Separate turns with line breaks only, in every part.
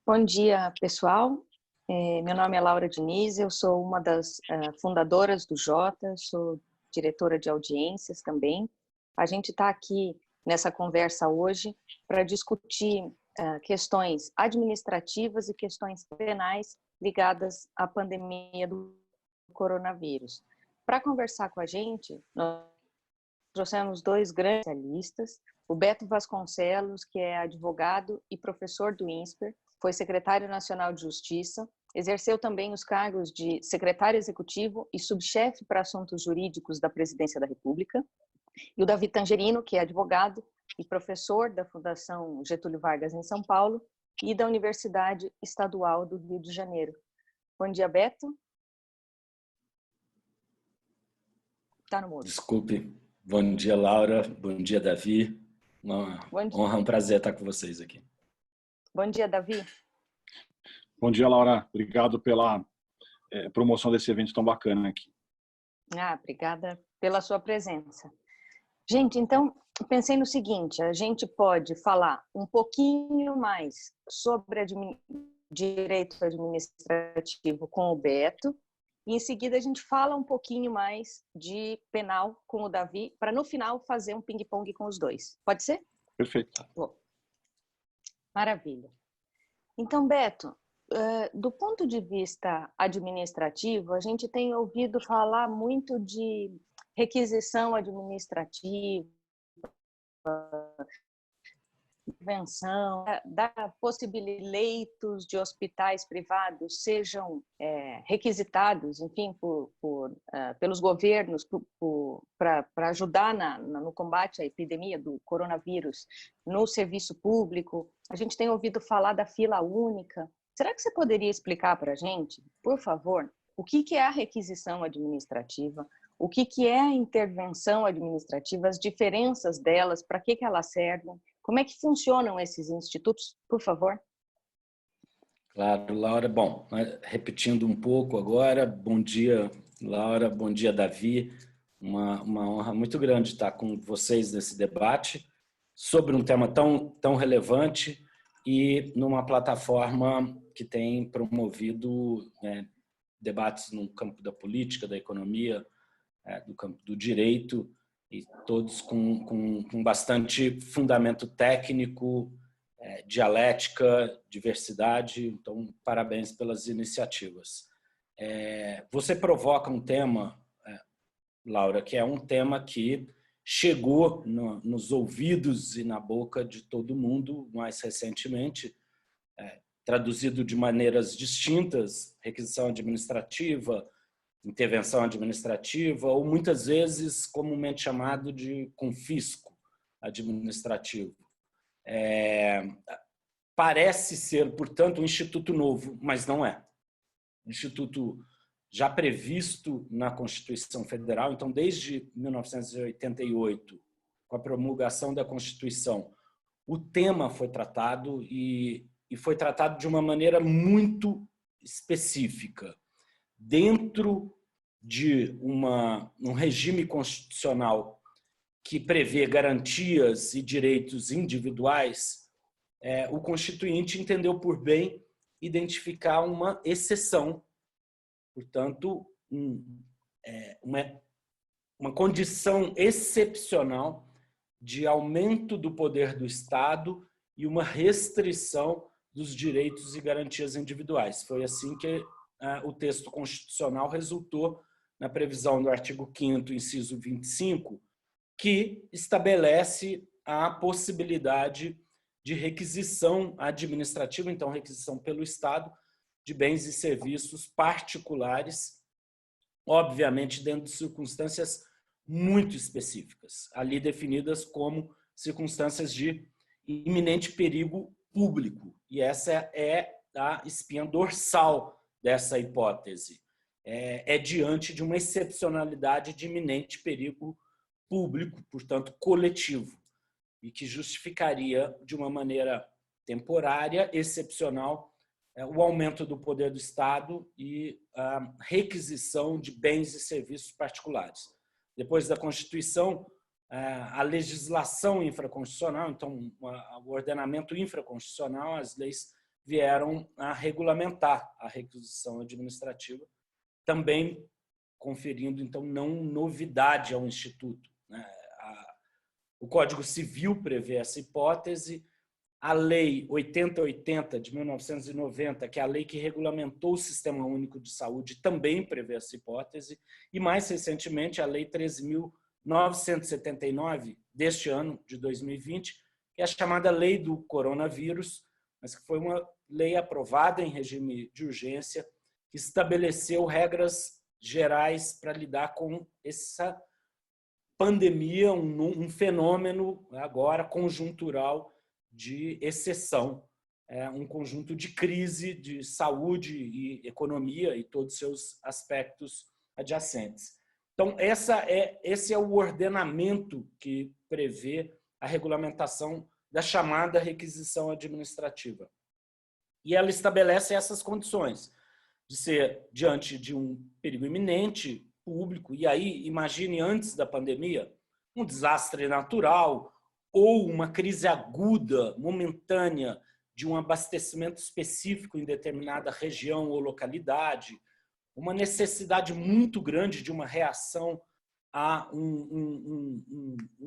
Bom dia, pessoal. Meu nome é Laura Diniz, eu sou uma das fundadoras do Jota, sou diretora de audiências também. A gente está aqui nessa conversa hoje para discutir questões administrativas e questões penais ligadas à pandemia do coronavírus. Para conversar com a gente, nós trouxemos dois grandes especialistas, o Beto Vasconcelos, que é advogado e professor do INSPER, foi secretário nacional de Justiça, exerceu também os cargos de secretário executivo e subchefe para assuntos jurídicos da Presidência da República, e o Davi Tangerino, que é advogado e professor da Fundação Getúlio Vargas em São Paulo e da Universidade Estadual do Rio de Janeiro. Bom dia, Beto. Está no mudo.
Desculpe. Bom dia, Laura. Bom dia, Davi. Uma honra, um prazer estar com vocês aqui.
Bom dia, Davi.
Bom dia, Laura. Obrigado pela promoção desse evento tão bacana aqui.
Obrigada pela sua presença. Gente, então, pensei no seguinte, a gente pode falar um pouquinho mais sobre direito administrativo com o Beto, e em seguida a gente fala um pouquinho mais de penal com o Davi, para no final fazer um ping-pong com os dois. Pode ser?
Perfeito.
Bom, maravilha. Então, Beto, do ponto de vista administrativo, a gente tem ouvido falar muito de requisição administrativa, intervenção, da possibilidade de leitos de hospitais privados sejam requisitados, enfim, pelos governos para ajudar no combate à epidemia do coronavírus no serviço público. A gente tem ouvido falar da fila única. Será que você poderia explicar para a gente, por favor, o que é a requisição administrativa, o que é a intervenção administrativa, as diferenças delas, para que elas servem, como é que funcionam esses institutos, por favor?
Claro, Laura. Bom, repetindo um pouco agora, bom dia, Laura, bom dia, Davi. Uma honra muito grande estar com vocês nesse debate sobre um tema tão relevante e numa plataforma que tem promovido debates no campo da política, da economia, do campo do direito, e todos com bastante fundamento técnico, dialética, diversidade. Então, parabéns pelas iniciativas. Você provoca um tema, Laura, que é um tema que chegou nos ouvidos e na boca de todo mundo mais recentemente, traduzido de maneiras distintas, requisição administrativa, intervenção administrativa, ou muitas vezes comumente chamado de confisco administrativo. Parece ser, portanto, um instituto novo, mas não é. Um instituto já previsto na Constituição Federal. Então, desde 1988, com a promulgação da Constituição, o tema foi tratado e foi tratado de uma maneira muito específica, dentro de um regime constitucional que prevê garantias e direitos individuais. O Constituinte entendeu por bem identificar uma exceção, portanto, uma condição excepcional de aumento do poder do Estado e uma restrição dos direitos e garantias individuais. Foi assim que o texto constitucional resultou na previsão do artigo 5º, inciso 25, que estabelece a possibilidade de requisição administrativa, então requisição pelo Estado, de bens e serviços particulares, obviamente dentro de circunstâncias muito específicas, ali definidas como circunstâncias de iminente perigo público. E essa é a espinha dorsal dessa hipótese. Diante de uma excepcionalidade de iminente perigo público, portanto coletivo, e que justificaria de uma maneira temporária, excepcional, o aumento do poder do Estado e a requisição de bens e serviços particulares. depois da Constituição, a legislação infraconstitucional, então o ordenamento infraconstitucional, as leis vieram a regulamentar a requisição administrativa, também conferindo, então, não novidade ao Instituto, né? O Código Civil prevê essa hipótese, a Lei 8080 de 1990, que é a lei que regulamentou o Sistema Único de Saúde, também prevê essa hipótese, e mais recentemente a Lei 13.979 deste ano, de 2020, que é a chamada Lei do Coronavírus, mas que foi uma lei aprovada em regime de urgência, que estabeleceu regras gerais para lidar com essa pandemia, um fenômeno agora conjuntural de exceção, um conjunto de crise de saúde e economia e todos os seus aspectos adjacentes. Então, esse é o ordenamento que prevê a regulamentação da chamada requisição administrativa. E ela estabelece essas condições de ser diante de um perigo iminente público, e aí imagine antes da pandemia, um desastre natural ou uma crise aguda, momentânea, de um abastecimento específico em determinada região ou localidade, uma necessidade muito grande de uma reação a um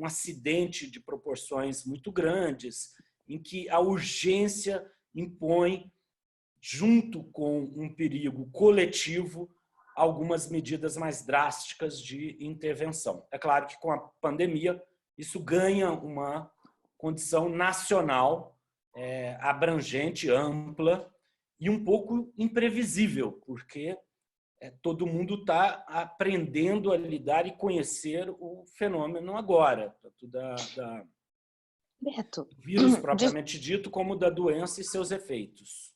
acidente de proporções muito grandes, em que a urgência impõe, junto com um perigo coletivo, algumas medidas mais drásticas de intervenção. É claro que com a pandemia isso ganha uma condição nacional, abrangente, ampla e um pouco imprevisível, porque todo mundo está aprendendo a lidar e conhecer o fenômeno agora, tanto
Beto,
do vírus propriamente dito, como da doença e seus efeitos.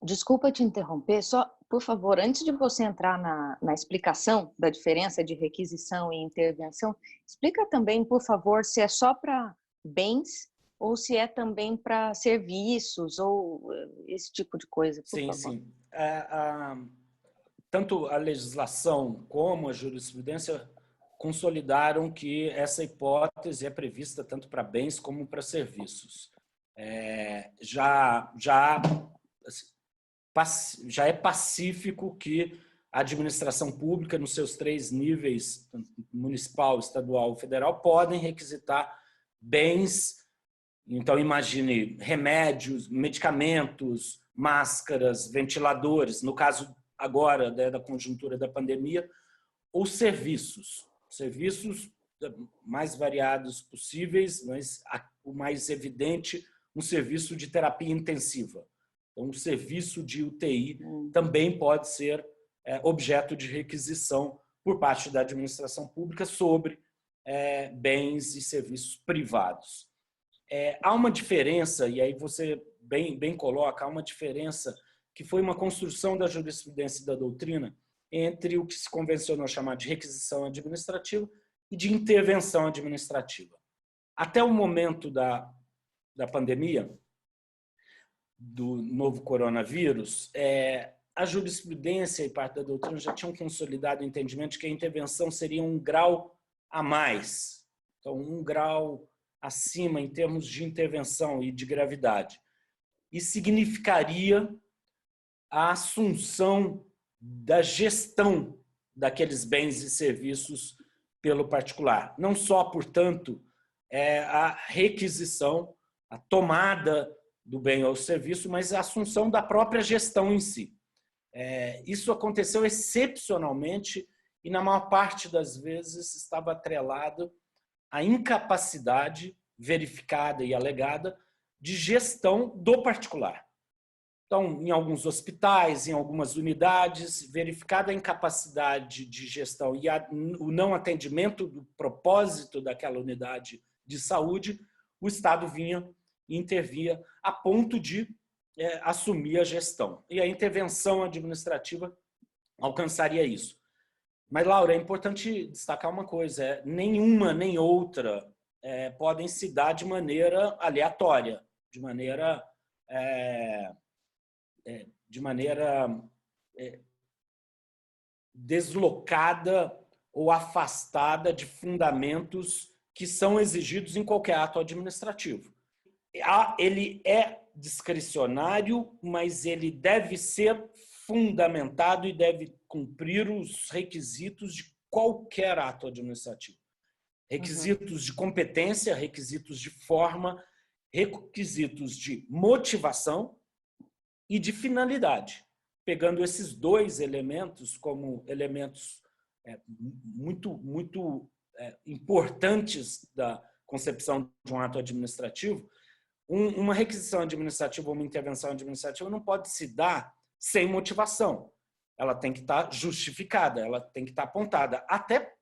Desculpa te interromper, só, por favor, antes de você entrar na explicação da diferença de requisição e intervenção, explica também, por favor, se é só para bens ou se é também para serviços ou esse tipo de coisa, por favor.
Sim. Tanto a legislação como a jurisprudência consolidaram que essa hipótese é prevista tanto para bens como para serviços. Já é pacífico que a administração pública, nos seus 3 níveis, municipal, estadual e federal, podem requisitar bens. Então, imagine remédios, medicamentos, máscaras, ventiladores, no caso agora da conjuntura da pandemia, ou serviços mais variados possíveis, mas o mais evidente, um serviço de terapia intensiva. Então, um serviço de UTI também pode ser objeto de requisição por parte da administração pública sobre bens e serviços privados. Há uma diferença, e aí você bem coloca, há uma diferença que foi uma construção da jurisprudência e da doutrina entre o que se convencionou chamar de requisição administrativa e de intervenção administrativa. Até o momento da pandemia, do novo coronavírus, a jurisprudência e parte da doutrina já tinham consolidado o entendimento de que a intervenção seria um grau a mais, então um grau acima em termos de intervenção e de gravidade, e significaria a assunção da gestão daqueles bens e serviços pelo particular. Não só, portanto, a requisição, a tomada do bem ou serviço, mas a assunção da própria gestão em si. Isso aconteceu excepcionalmente e, na maior parte das vezes, estava atrelado à incapacidade verificada e alegada de gestão do particular. Então, em alguns hospitais, em algumas unidades, verificada a incapacidade de gestão e o não atendimento do propósito daquela unidade de saúde, o Estado vinha e intervia a ponto de assumir a gestão. E a intervenção administrativa alcançaria isso. Mas, Laura, é importante destacar uma coisa, nenhuma nem outra podem se dar de maneira aleatória, de maneira deslocada ou afastada de fundamentos que são exigidos em qualquer ato administrativo. Ele é discricionário, mas ele deve ser fundamentado e deve cumprir os requisitos de qualquer ato administrativo. Requisitos de competência, requisitos de forma, requisitos de motivação e de finalidade. Pegando esses dois elementos como elementos muito importantes da concepção de um ato administrativo, uma requisição administrativa ou uma intervenção administrativa não pode se dar sem motivação. Ela tem que estar justificada, ela tem que estar apontada. Até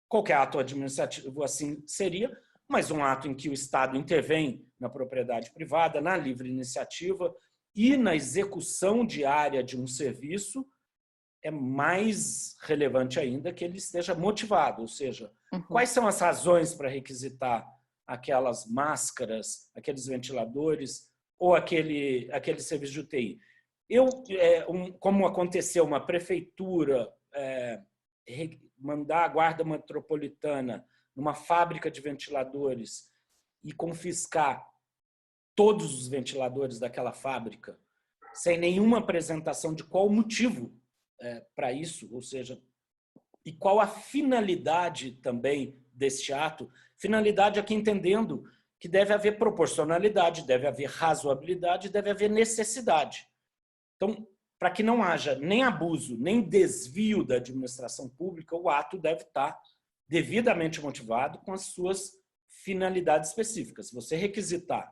qualquer ato administrativo assim seria, mas um ato em que o Estado intervém na propriedade privada, na livre iniciativa e na execução diária de um serviço, é mais relevante ainda que ele esteja motivado, ou seja, quais são as razões para requisitar aquelas máscaras, aqueles ventiladores ou aquele serviço de UTI. Como aconteceu uma prefeitura mandar a Guarda Metropolitana numa fábrica de ventiladores e confiscar todos os ventiladores daquela fábrica, sem nenhuma apresentação de qual o motivo para isso, ou seja, e qual a finalidade também deste ato. Finalidade aqui entendendo que deve haver proporcionalidade, deve haver razoabilidade, deve haver necessidade. Então, para que não haja nem abuso, nem desvio da administração pública, o ato deve estar devidamente motivado com as suas finalidades específicas. Se você requisitar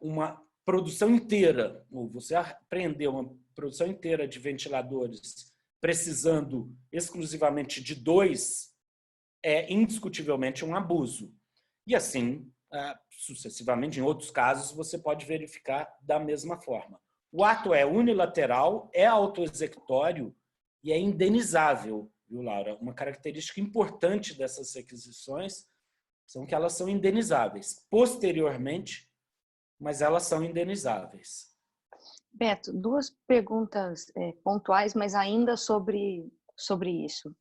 uma produção inteira, ou você apreender uma produção inteira de ventiladores precisando exclusivamente de 2, é indiscutivelmente um abuso. E assim, sucessivamente, em outros casos, você pode verificar da mesma forma. O ato é unilateral, é autoexecutório e é indenizável, viu, Laura? Uma característica importante dessas requisições são que elas são indenizáveis. Posteriormente, mas elas são indenizáveis.
Beto, 2 perguntas pontuais, mas ainda sobre isso.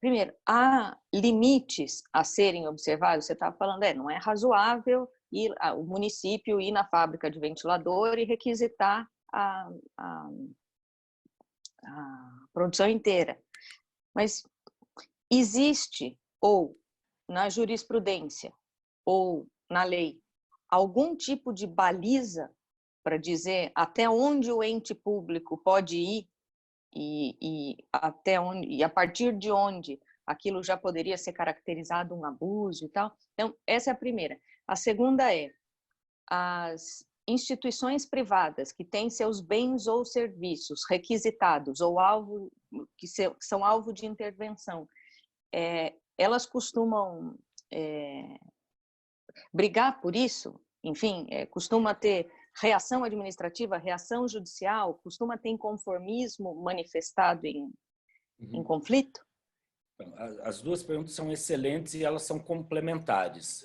Primeiro, há limites a serem observados? Você estava falando, não é razoável o município ir na fábrica de ventilador e requisitar a produção inteira. Mas existe, ou na jurisprudência, ou na lei, algum tipo de baliza para dizer até onde o ente público pode ir e até onde, e a partir de onde aquilo já poderia ser caracterizado um abuso e tal? Então, essa é a primeira. A segunda é, as instituições privadas que têm seus bens ou serviços requisitados ou que são alvo de intervenção, elas costumam brigar por isso? Enfim, costuma ter reação administrativa, reação judicial, costuma ter inconformismo manifestado em conflito?
As 2 perguntas são excelentes e elas são complementares.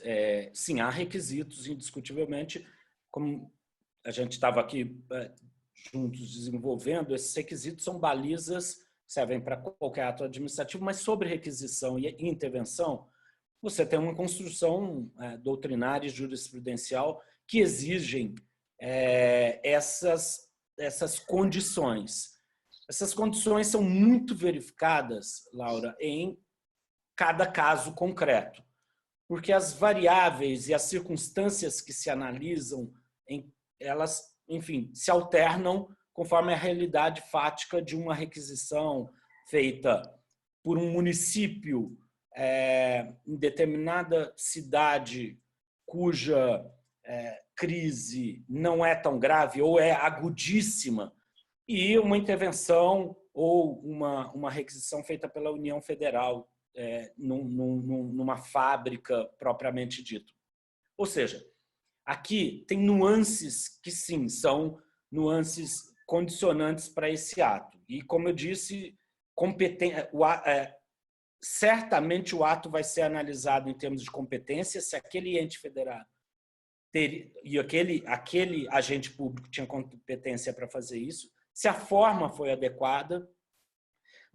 Sim, há requisitos, indiscutivelmente, como a gente estava aqui juntos desenvolvendo, esses requisitos são balizas, servem para qualquer ato administrativo, mas sobre requisição e intervenção, você tem uma construção doutrinária e jurisprudencial que exigem essas condições. Essas condições são muito verificadas, Laura, em cada caso concreto, porque as variáveis e as circunstâncias que se analisam, elas, enfim, se alternam conforme a realidade fática de uma requisição feita por um município em determinada cidade cuja crise não é tão grave ou é agudíssima, e uma intervenção ou uma requisição feita pela União Federal numa fábrica propriamente dito. Ou seja, aqui tem nuances que sim, são nuances condicionantes para esse ato. E como eu disse, certamente o ato vai ser analisado em termos de competência, se aquele ente federado e aquele agente público tinha competência para fazer isso, se a forma foi adequada,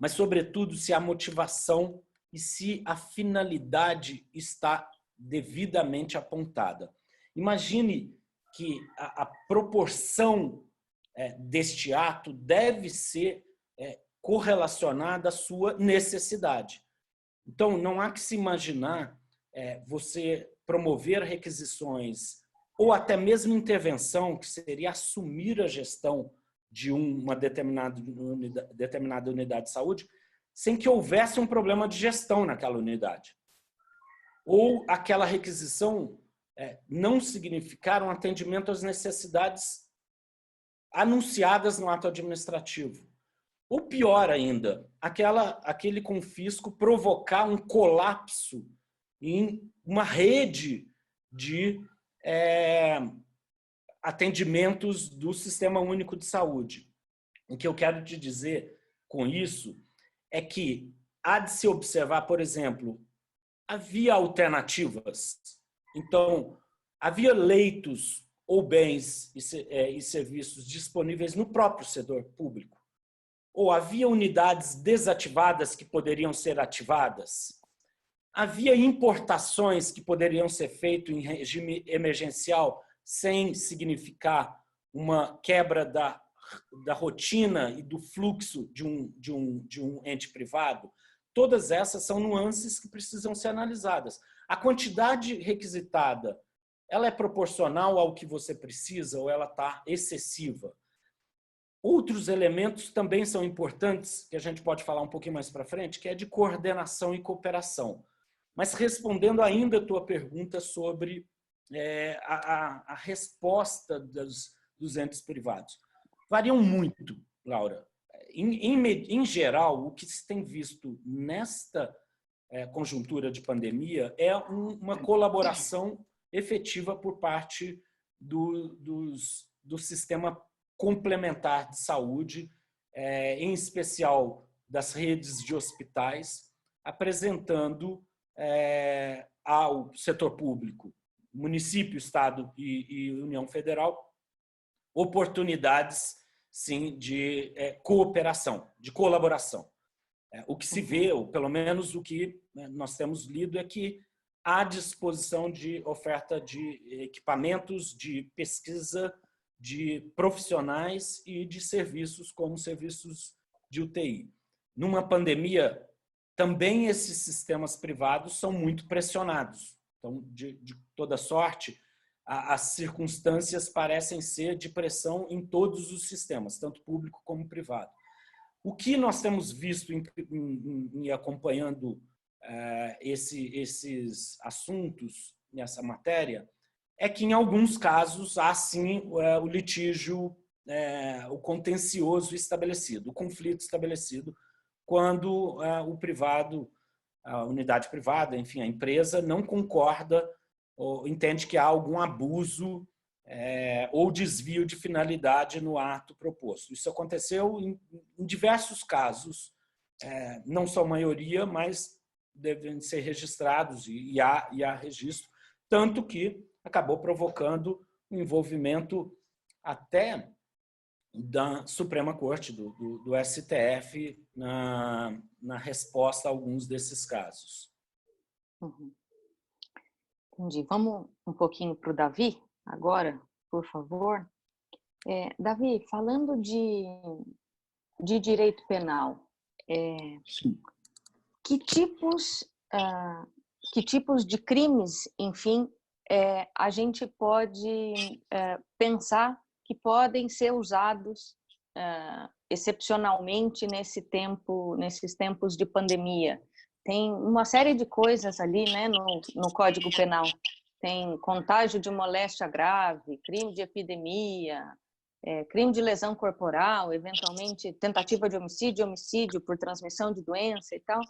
mas, sobretudo, se a motivação e se a finalidade está devidamente apontada. Imagine que a proporção deste ato deve ser correlacionada à sua necessidade. Então, não há que se imaginar você promover requisições ou até mesmo intervenção, que seria assumir a gestão de uma determinada unidade de saúde, sem que houvesse um problema de gestão naquela unidade. Ou aquela requisição não significar um atendimento às necessidades anunciadas no ato administrativo. Ou pior ainda, aquele confisco provocar um colapso em uma rede de atendimentos do Sistema Único de Saúde. O que eu quero te dizer com isso é que há de se observar, por exemplo, havia alternativas. Então, havia leitos ou bens e serviços disponíveis no próprio setor público. Ou havia unidades desativadas que poderiam ser ativadas. Havia importações que poderiam ser feitas em regime emergencial sem significar uma quebra da rotina e do fluxo de um ente privado. Todas essas são nuances que precisam ser analisadas. A quantidade requisitada, ela é proporcional ao que você precisa ou ela está excessiva? Outros elementos também são importantes, que a gente pode falar um pouquinho mais para frente, que é de coordenação e cooperação. Mas respondendo ainda a tua pergunta sobre a resposta dos entes privados. Variam muito, Laura. Em geral, o que se tem visto nesta conjuntura de pandemia é uma colaboração efetiva por parte do sistema complementar de saúde, em especial das redes de hospitais, apresentando ao setor público, município, Estado e União Federal, oportunidades, sim, de cooperação, de colaboração. O que se vê, ou pelo menos o que nós temos lido, é que há disposição de oferta de equipamentos, de pesquisa, de profissionais e de serviços como serviços de UTI. Numa pandemia, também esses sistemas privados são muito pressionados. Então, de toda sorte, as circunstâncias parecem ser de pressão em todos os sistemas, tanto público como privado. O que nós temos visto em acompanhando esses assuntos nessa matéria é que, em alguns casos, há sim o litígio, o contencioso estabelecido, o conflito estabelecido, quando o privado, a unidade privada, enfim, a empresa, não concorda ou entende que há algum abuso ou desvio de finalidade no ato proposto. Isso aconteceu em diversos casos, não são a maioria, mas devem ser registrados e há registro, tanto que acabou provocando o envolvimento até da Suprema Corte, do STF, na resposta a alguns desses casos.
Uhum. Entendi. Vamos um pouquinho para o Davi agora, por favor. Davi, falando de direito penal, que tipos de crimes, enfim, a gente pode pensar que podem ser usados excepcionalmente nesses tempos de pandemia? Tem uma série de coisas ali, né, no Código Penal. Tem contágio de moléstia grave, crime de epidemia, crime de lesão corporal, eventualmente tentativa de homicídio, homicídio por transmissão de doença e tal.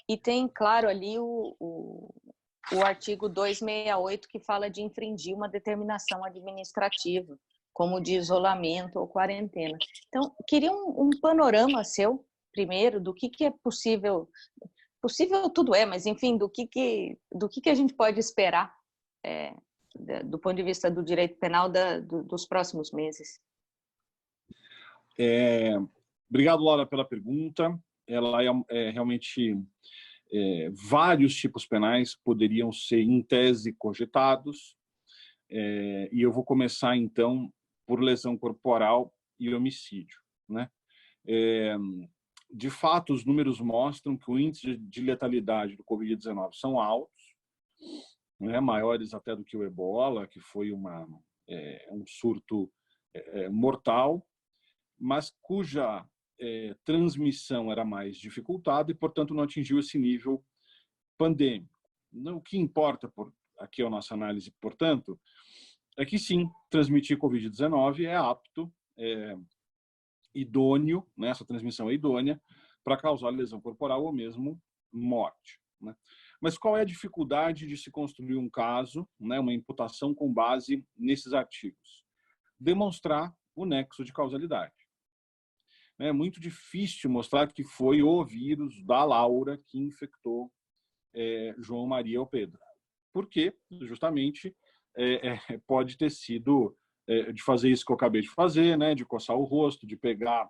E tem, claro, ali o artigo 268, que fala de infringir uma determinação administrativa, como de isolamento ou quarentena. Então, queria um panorama seu, primeiro, do que é possível. Possível tudo mas, enfim, do que a gente pode esperar do ponto de vista do direito penal dos próximos meses.
Obrigado, Laura, pela pergunta. ela realmente vários tipos penais poderiam ser, em tese, cogitados. E eu vou começar, então, por lesão corporal e homicídio, né? De fato, os números mostram que o índice de letalidade do Covid-19 são altos, né? Maiores até do que o Ebola, que foi um surto mortal, mas cuja transmissão era mais dificultada e, portanto, não atingiu esse nível pandêmico. O que importa aqui a nossa análise, portanto, é que sim, transmitir Covid-19 é apto, idôneo, né? Essa transmissão é idônea para causar lesão corporal ou mesmo morte, né? Mas qual é a dificuldade de se construir um caso, né, uma imputação com base nesses artigos? Demonstrar o nexo de causalidade. É muito difícil mostrar que foi o vírus da Laura que infectou João Maria ou Pedro. Porque, justamente, pode ter sido de fazer isso que eu acabei de fazer, né, de coçar o rosto, de pegar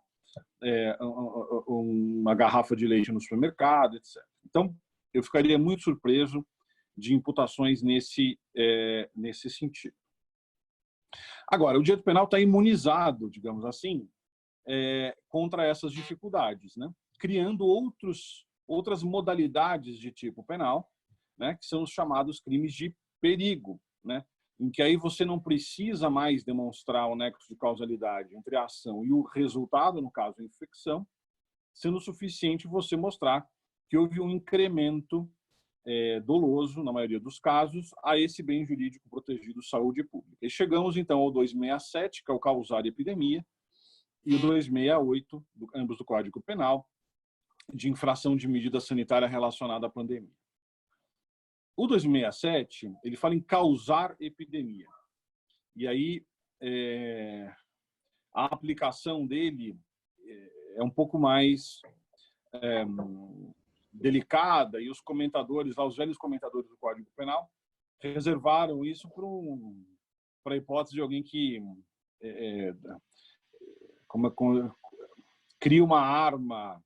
uma garrafa de leite no supermercado, etc. Então, eu ficaria muito surpreso de imputações nesse sentido. Agora, o direito penal está imunizado, digamos assim, contra essas dificuldades, né? Criando outras modalidades de tipo penal, né? Que são os chamados crimes de perigo, né? Em que aí você não precisa mais demonstrar o nexo de causalidade entre a ação e o resultado, no caso a infecção, sendo suficiente você mostrar que houve um incremento doloso, na maioria dos casos, a esse bem jurídico protegido, saúde pública. E chegamos, então, ao 267, que é o causar epidemia, e o 268, ambos do Código Penal, de infração de medida sanitária relacionada à pandemia. O 267, ele fala em causar epidemia. E aí, a aplicação dele é um pouco mais delicada, e os comentadores, os velhos comentadores do Código Penal, reservaram isso para a hipótese de alguém que cria uma arma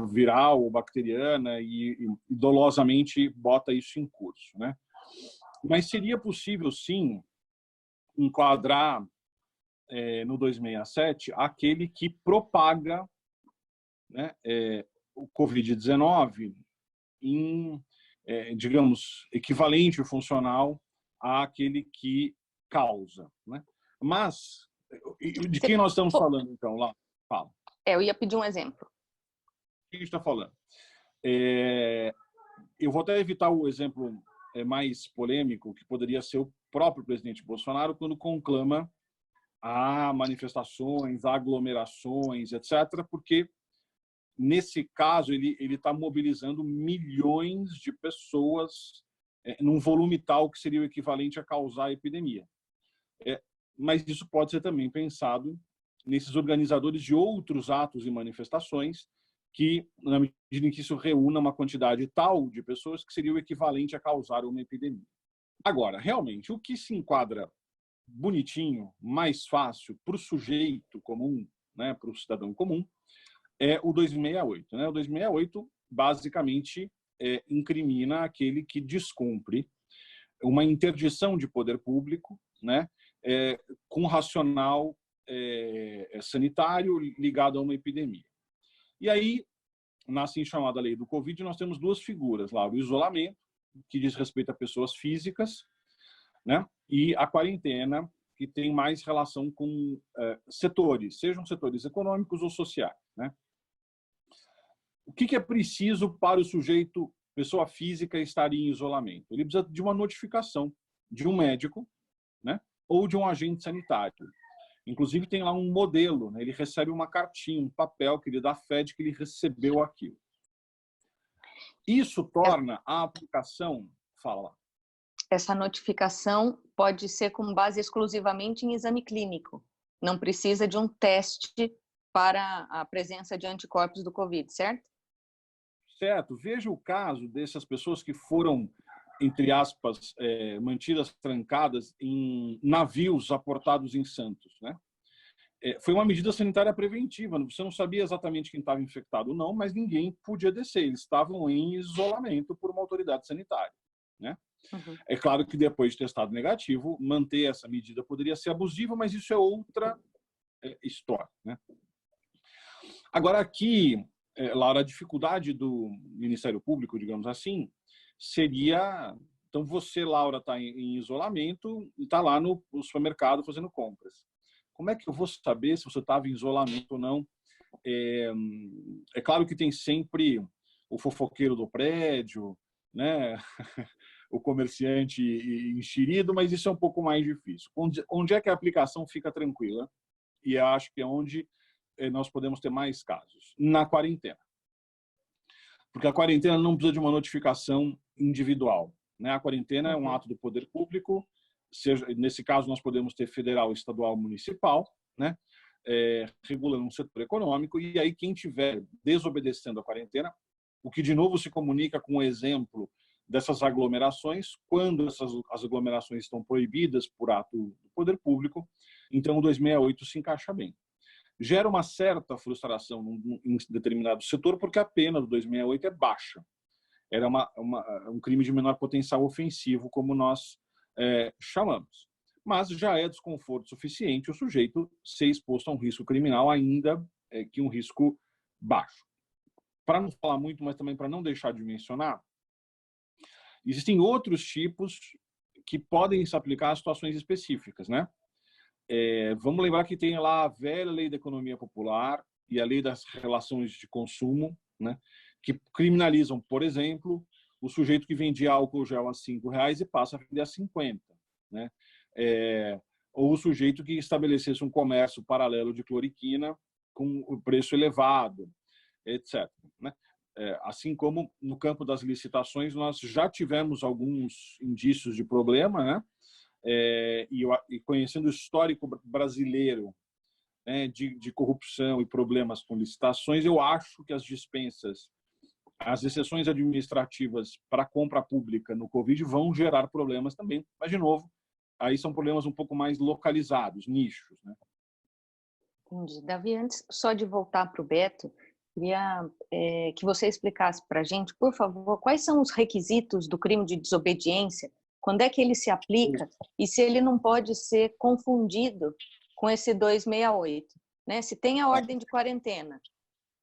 viral ou bacteriana e dolosamente bota isso em curso, né? Mas seria possível, sim, enquadrar no 267 aquele que propaga, né, o Covid-19 em, digamos, equivalente funcional àquele que causa, né? Mas de quem nós estamos falando, então? Lá, fala.
Eu ia pedir um exemplo.
O que a gente está falando? Eu vou até evitar o exemplo mais polêmico, que poderia ser o próprio presidente Bolsonaro, quando conclama a manifestações, aglomerações, etc., porque, nesse caso, ele está mobilizando milhões de pessoas num volume tal que seria o equivalente a causar a epidemia. Mas isso pode ser também pensado nesses organizadores de outros atos e manifestações que, na medida em que isso reúna uma quantidade tal de pessoas, que seria o equivalente a causar uma epidemia. Agora, realmente, o que se enquadra bonitinho, mais fácil para o sujeito comum, né, para o cidadão comum, é o 268. Né? O 268, basicamente, incrimina aquele que descumpre uma interdição de poder público, né, com racional sanitário ligado a uma epidemia. E aí, na assim chamada lei do Covid, nós temos duas figuras lá: o isolamento, que diz respeito a pessoas físicas, né, e a quarentena, que tem mais relação com setores, sejam setores econômicos ou sociais, né? O que é preciso para o sujeito, pessoa física, estar em isolamento? Ele precisa de uma notificação de um médico, né, ou de um agente sanitário. Inclusive, tem lá um modelo, né? Ele recebe uma cartinha, um papel que ele dá fé de que ele recebeu aquilo. Isso torna a aplicação... Fala lá.
Essa notificação pode ser com base exclusivamente em exame clínico. Não precisa de um teste para a presença de anticorpos do Covid, certo?
Certo. Veja o caso dessas pessoas que foram, entre aspas, mantidas trancadas em navios aportados em Santos, né? foi uma medida sanitária preventiva. Você não sabia exatamente quem estava infectado ou não, mas ninguém podia descer. Eles estavam em isolamento por uma autoridade sanitária, né?
Uhum.
É claro que depois de testado negativo, manter essa medida poderia ser abusivo, mas isso é outra história, né? Agora aqui, Laura, a dificuldade do Ministério Público, digamos assim, seria... Então você, Laura, está em isolamento e está lá no supermercado fazendo compras. Como é que eu vou saber se você estava em isolamento ou não? É claro que tem sempre o fofoqueiro do prédio, né? O comerciante enxerido, mas isso é um pouco mais difícil. Onde é que a aplicação fica tranquila? E eu acho que é onde nós podemos ter mais casos. Na quarentena. Porque a quarentena não precisa de uma notificação individual, né? A quarentena é um ato do poder público, seja, nesse caso nós podemos ter federal, estadual, municipal, né? Regulando um setor econômico, e aí quem estiver desobedecendo a quarentena, o que de novo se comunica com o exemplo dessas aglomerações, quando as aglomerações estão proibidas por ato do poder público, então o 268 se encaixa bem. Gera uma certa frustração em determinado setor, porque a pena do 268 é baixa. Era um crime de menor potencial ofensivo, como nós chamamos. Mas já é desconforto suficiente o sujeito ser exposto a um risco criminal, ainda que um risco baixo. Para não falar muito, mas também para não deixar de mencionar, existem outros tipos que podem se aplicar a situações específicas, né? Vamos lembrar que tem lá a velha lei da economia popular e a lei das relações de consumo, né? Que criminalizam, por exemplo, o sujeito que vendia álcool gel a R$5 e passa a vender a 50, né? Ou o sujeito que estabelecesse um comércio paralelo de cloriquina com o preço elevado, etc., né? Assim como no campo das licitações nós já tivemos alguns indícios de problema, né? E conhecendo o histórico brasileiro, né, de corrupção e problemas com licitações, eu acho que as dispensas, as exceções administrativas para compra pública no Covid vão gerar problemas também, mas, de novo, aí são problemas um pouco mais localizados, nichos, né?
Entendi. Davi, antes só de voltar para o Beto, queria que você explicasse para a gente, por favor, quais são os requisitos do crime de desobediência, quando é que ele se aplica e se ele não pode ser confundido com esse 268, né? Se tem a ordem de quarentena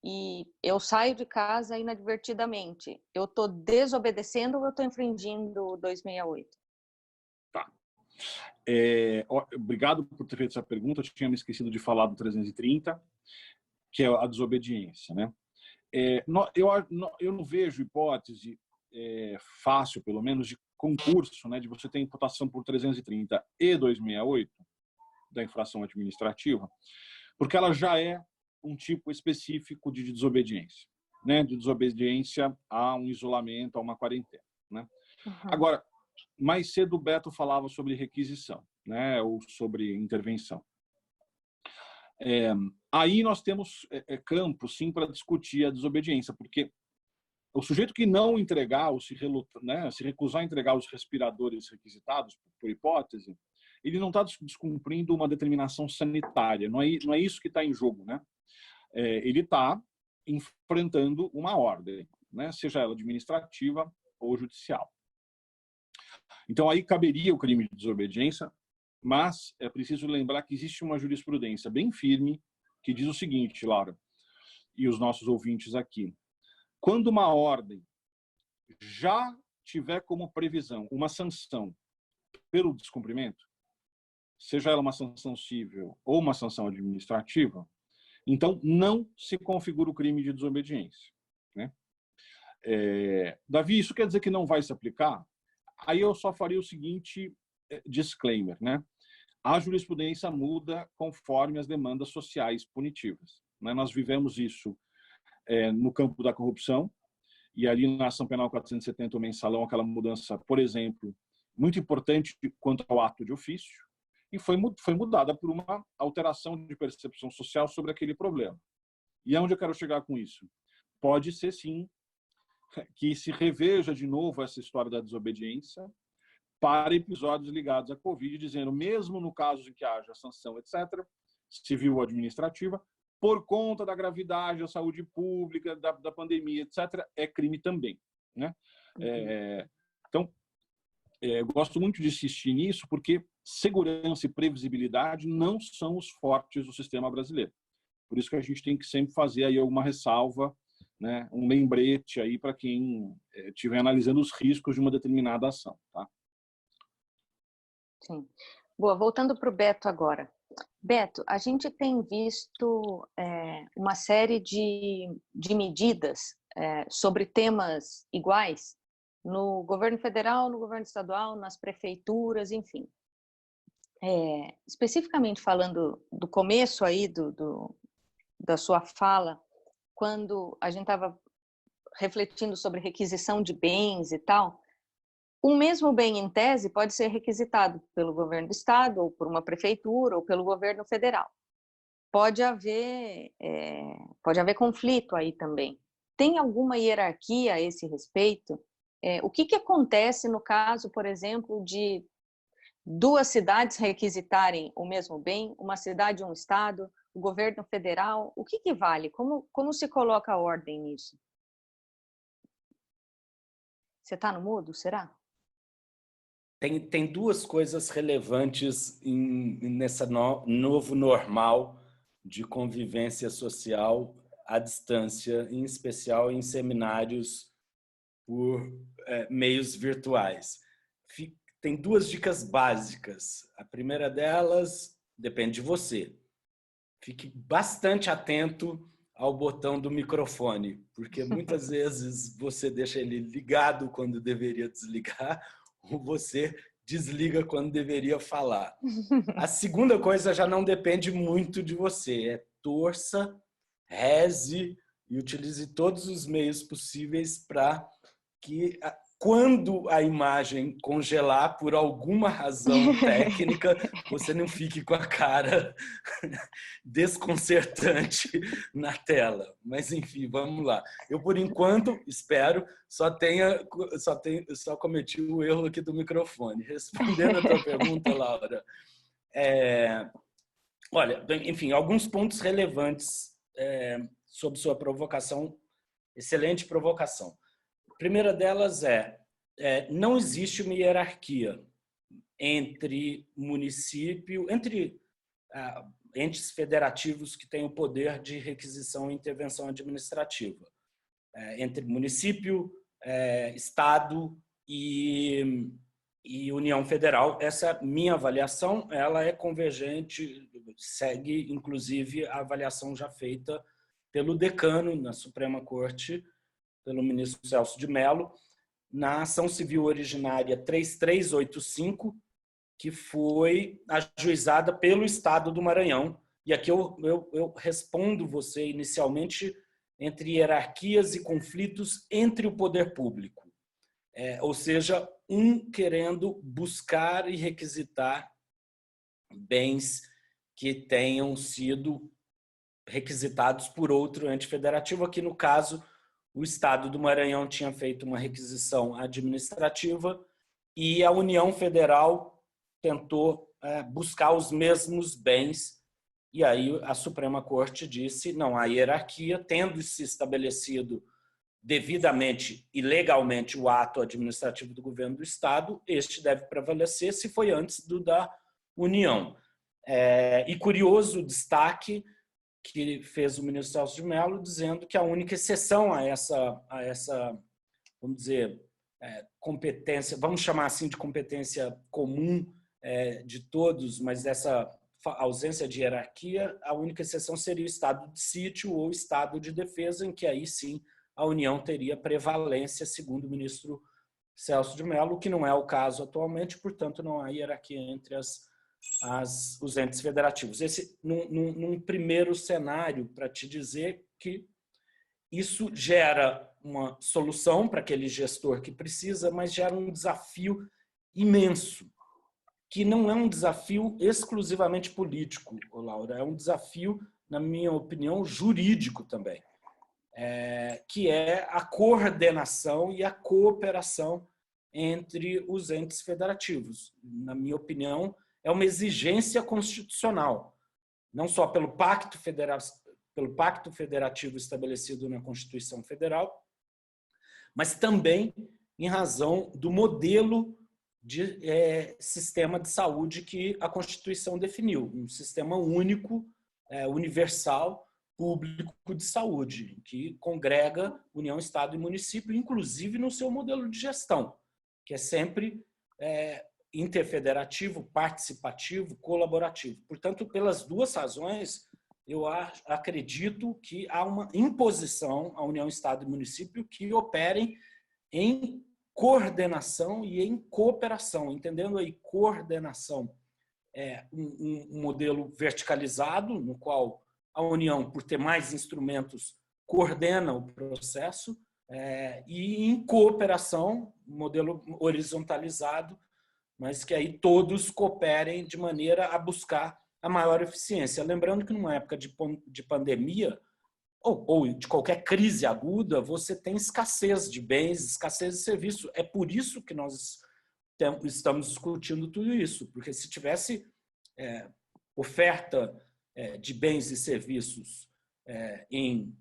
e eu saio de casa inadvertidamente, eu estou desobedecendo ou eu estou infringindo o 268?
Tá. Obrigado por ter feito essa pergunta. Eu tinha me esquecido de falar do 330, que é a desobediência, né? Eu não vejo hipótese fácil, pelo menos, de concurso, né, de você ter imputação por 330 e 268 da infração administrativa, porque ela já é um tipo específico de desobediência, né, de desobediência a um isolamento, a uma quarentena, né?
Uhum.
Agora, mais cedo o Beto falava sobre requisição, né, ou sobre intervenção. Aí nós temos campo, sim, para discutir a desobediência, porque o sujeito que não entregar, ou se recusar a entregar os respiradores requisitados, por hipótese, ele não está descumprindo uma determinação sanitária, não é isso que está em jogo, né? Ele está enfrentando uma ordem, né? Seja ela administrativa ou judicial. Então aí caberia o crime de desobediência, mas é preciso lembrar que existe uma jurisprudência bem firme que diz o seguinte, Laura, e os nossos ouvintes aqui: quando uma ordem já tiver como previsão uma sanção pelo descumprimento, seja ela uma sanção civil ou uma sanção administrativa, então não se configura o crime de desobediência, né? Davi, isso quer dizer que não vai se aplicar? Aí eu só faria o seguinte disclaimer, né? A jurisprudência muda conforme as demandas sociais punitivas, né? Nós vivemos isso no campo da corrupção, e ali na Ação Penal 470, o mensalão, aquela mudança, por exemplo, muito importante quanto ao ato de ofício, e foi mudada por uma alteração de percepção social sobre aquele problema. E aonde eu quero chegar com isso? Pode ser, sim, que se reveja de novo essa história da desobediência para episódios ligados à Covid, dizendo, mesmo no caso em que haja sanção, etc., civil ou administrativa, por conta da gravidade da saúde pública, da pandemia, etc., é crime também, né? Então, eu gosto muito de insistir nisso, porque segurança e previsibilidade não são os fortes do sistema brasileiro. Por isso que a gente tem que sempre fazer aí alguma ressalva, né, um lembrete aí para quem estiver analisando os riscos de uma determinada ação, tá?
Sim. Boa, voltando para o Beto agora. Beto, a gente tem visto uma série de medidas sobre temas iguais no governo federal, no governo estadual, nas prefeituras, enfim. Especificamente falando do começo aí da sua fala, quando a gente estava refletindo sobre requisição de bens e tal, o mesmo bem, em tese, pode ser requisitado pelo governo do estado, ou por uma prefeitura, ou pelo governo federal. Pode haver conflito aí também. Tem alguma hierarquia a esse respeito? O que acontece no caso, por exemplo, de duas cidades requisitarem o mesmo bem, uma cidade e um estado, o governo federal? O que vale? Como se coloca a ordem nisso? Você está no mudo, será?
Tem duas coisas relevantes nessa novo normal de convivência social à distância, em especial em seminários por meios virtuais. Tem duas dicas básicas. A primeira delas depende de você. Fique bastante atento ao botão do microfone, porque muitas vezes você deixa ele ligado quando deveria desligar, ou você desliga quando deveria falar. A segunda coisa já não depende muito de você. Torça, reze e utilize todos os meios possíveis para que, quando a imagem congelar por alguma razão técnica, você não fique com a cara desconcertante na tela. Mas, enfim, vamos lá. Eu, por enquanto, espero, só cometi o erro aqui do microfone. Respondendo a tua pergunta, Laura, olha, enfim, alguns pontos relevantes sobre sua provocação, excelente provocação. A primeira delas não existe uma hierarquia entre entes federativos que têm o poder de requisição e intervenção administrativa. Entre município, estado e União Federal. Essa minha avaliação, ela é convergente, segue inclusive a avaliação já feita pelo decano na Suprema Corte, pelo ministro Celso de Mello, na ação civil originária 3385, que foi ajuizada pelo Estado do Maranhão. E aqui eu respondo você inicialmente entre hierarquias e conflitos entre o poder público. Ou seja, um querendo buscar e requisitar bens que tenham sido requisitados por outro ente federativo. Aqui, no caso, o Estado do Maranhão tinha feito uma requisição administrativa e a União Federal tentou buscar os mesmos bens. E aí a Suprema Corte disse, não, a hierarquia, tendo se estabelecido devidamente e legalmente o ato administrativo do governo do Estado, este deve prevalecer se foi antes do da União. E curioso o destaque que fez o ministro Celso de Mello, dizendo que a única exceção a essa vamos dizer, competência, vamos chamar assim de competência comum de todos, mas dessa ausência de hierarquia, a única exceção seria o estado de sítio ou estado de defesa, em que aí sim a União teria prevalência, segundo o ministro Celso de Mello, que não é o caso atualmente, portanto não há hierarquia entre os entes federativos. Esse, num primeiro cenário, para te dizer que isso gera uma solução para aquele gestor que precisa, mas gera um desafio imenso, que não é um desafio exclusivamente político, Laura, é um desafio, na minha opinião, jurídico também, que é a coordenação e a cooperação entre os entes federativos. Na minha opinião, é uma exigência constitucional. não só pelo pacto federativo estabelecido na Constituição Federal, mas também em razão do modelo de sistema de saúde que a Constituição definiu, um sistema único, universal, público de saúde, que congrega União, Estado e município, inclusive no seu modelo de gestão, que é sempre interfederativo, participativo, colaborativo. Portanto, pelas duas razões, eu acredito que há uma imposição à União, Estado e município que operem em coordenação e em cooperação, entendendo aí coordenação um modelo verticalizado, no qual a União, por ter mais instrumentos, coordena o processo, e em cooperação, um modelo horizontalizado, mas que aí todos cooperem de maneira a buscar a maior eficiência. Lembrando que numa época de pandemia, ou de qualquer crise aguda, você tem escassez de bens, escassez de serviços. É por isso que nós estamos discutindo tudo isso, porque se tivesse oferta de bens e serviços em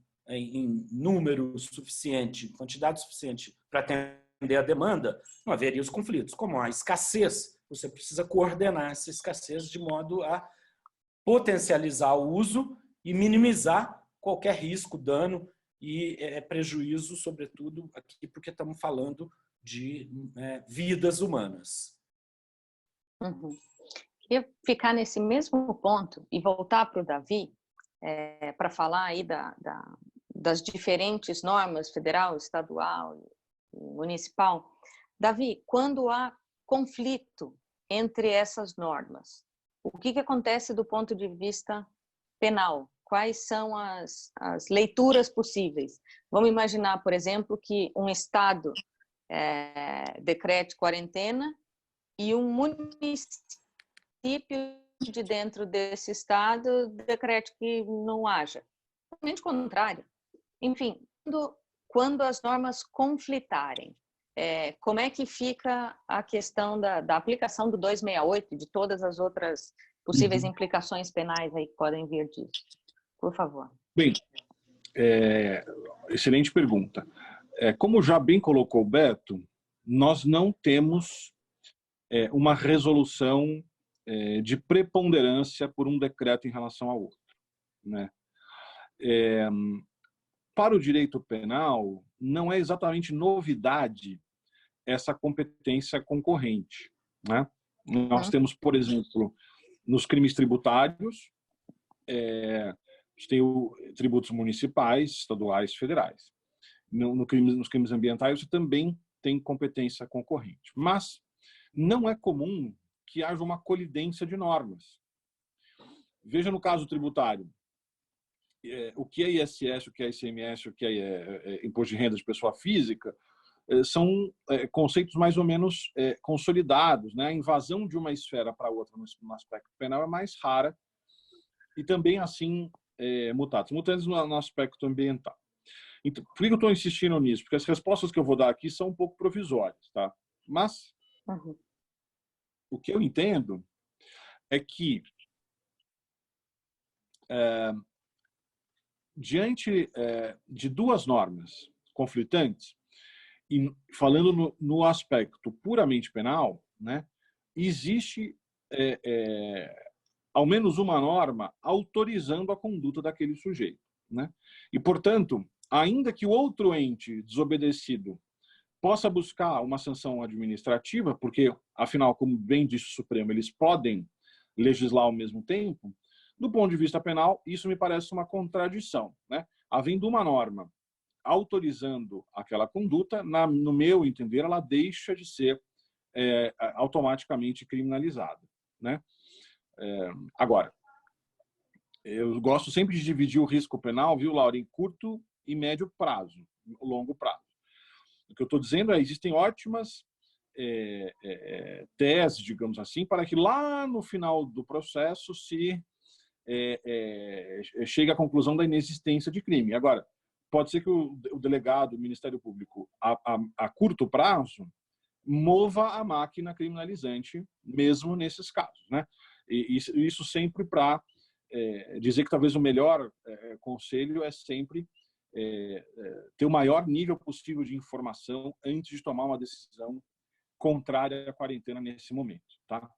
número suficiente, quantidade suficiente para atender a demanda, não haveria os conflitos. Como há escassez, você precisa coordenar essa escassez de modo a potencializar o uso e minimizar qualquer risco, dano e prejuízo, sobretudo aqui porque estamos falando de vidas humanas.
Uhum. Queria ficar nesse mesmo ponto e voltar para o Davi para falar aí das diferentes normas federal, estadual e municipal. Davi, quando há conflito entre essas normas, o que acontece do ponto de vista penal? Quais são as leituras possíveis? Vamos imaginar, por exemplo, que um estado decrete quarentena e um município de dentro desse estado decrete que não haja. Totalmente contrário. Enfim, quando as normas conflitarem, como é que fica a questão da aplicação do 268 e de todas as outras possíveis implicações penais aí que podem vir disso? Por favor.
Bem, excelente pergunta. Como já bem colocou o Beto, nós não temos uma resolução de preponderância por um decreto em relação ao outro, né? Para o direito penal, não é exatamente novidade essa competência concorrente, né? Nós temos, por exemplo, nos crimes tributários, tem tributos municipais, estaduais, federais. Nos crimes ambientais, você também tem competência concorrente. Mas não é comum que haja uma colidência de normas. Veja no caso tributário, o que é ISS, o que é ICMS, o que é Imposto de Renda de Pessoa Física, são conceitos mais ou menos consolidados, né? A invasão de uma esfera para outra no aspecto penal é mais rara e também assim mutatis no aspecto ambiental. Então, por que eu estou insistindo nisso? Porque as respostas que eu vou dar aqui são um pouco provisórias, tá? Mas o que eu entendo é que diante de duas normas conflitantes, e falando no aspecto puramente penal, né, existe ao menos uma norma autorizando a conduta daquele sujeito, né? E, portanto, ainda que o outro ente desobedecido possa buscar uma sanção administrativa, porque, afinal, como bem disse o Supremo, eles podem legislar ao mesmo tempo, do ponto de vista penal, isso me parece uma contradição, né? Havendo uma norma autorizando aquela conduta, no meu entender, ela deixa de ser automaticamente criminalizada, né? Agora, eu gosto sempre de dividir o risco penal, viu, Laura, em curto e médio prazo, longo prazo. O que eu estou dizendo existem ótimas teses, digamos assim, para que lá no final do processo se chegue à conclusão da inexistência de crime. Agora, pode ser que o delegado, o Ministério Público, a curto prazo, mova a máquina criminalizante, mesmo nesses casos, né? E isso sempre para dizer que talvez o melhor conselho é sempre ter o maior nível possível de informação antes de tomar uma decisão contrária à quarentena nesse momento, tá?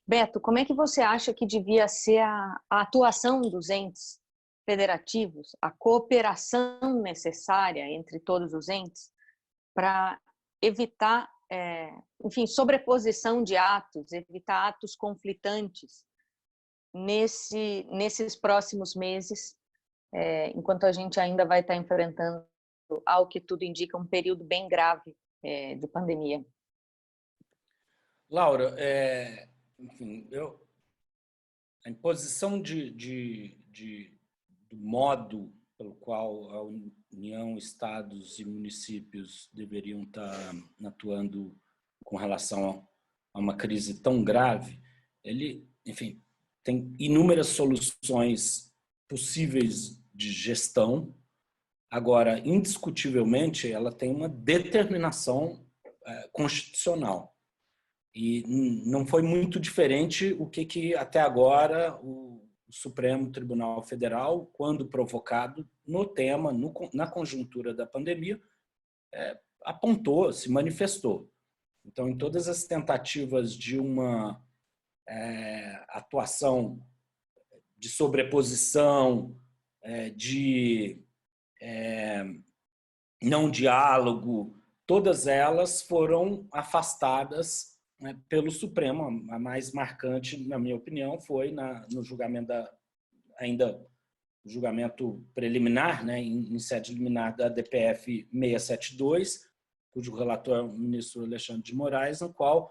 Beto, como é que você acha que devia ser a atuação dos entes federativos, a cooperação necessária entre todos os entes para evitar, enfim, sobreposição de atos, evitar atos conflitantes nesses próximos meses, enquanto a gente ainda vai estar enfrentando, ao que tudo indica, um período bem grave de pandemia?
Laura, enfim, a imposição do modo pelo qual a União, estados e municípios deveriam estar atuando com relação a uma crise tão grave, ele, enfim, tem inúmeras soluções possíveis de gestão. Agora, indiscutivelmente, ela tem uma determinação constitucional. E não foi muito diferente o que até agora o Supremo Tribunal Federal, quando provocado no tema, na conjuntura da pandemia, apontou, se manifestou. Então, em todas as tentativas de uma atuação de sobreposição, de não diálogo, todas elas foram afastadas pelo Supremo. A mais marcante, na minha opinião, foi no julgamento julgamento preliminar, em sede liminar da DPF 672, cujo relator é o ministro Alexandre de Moraes, no qual,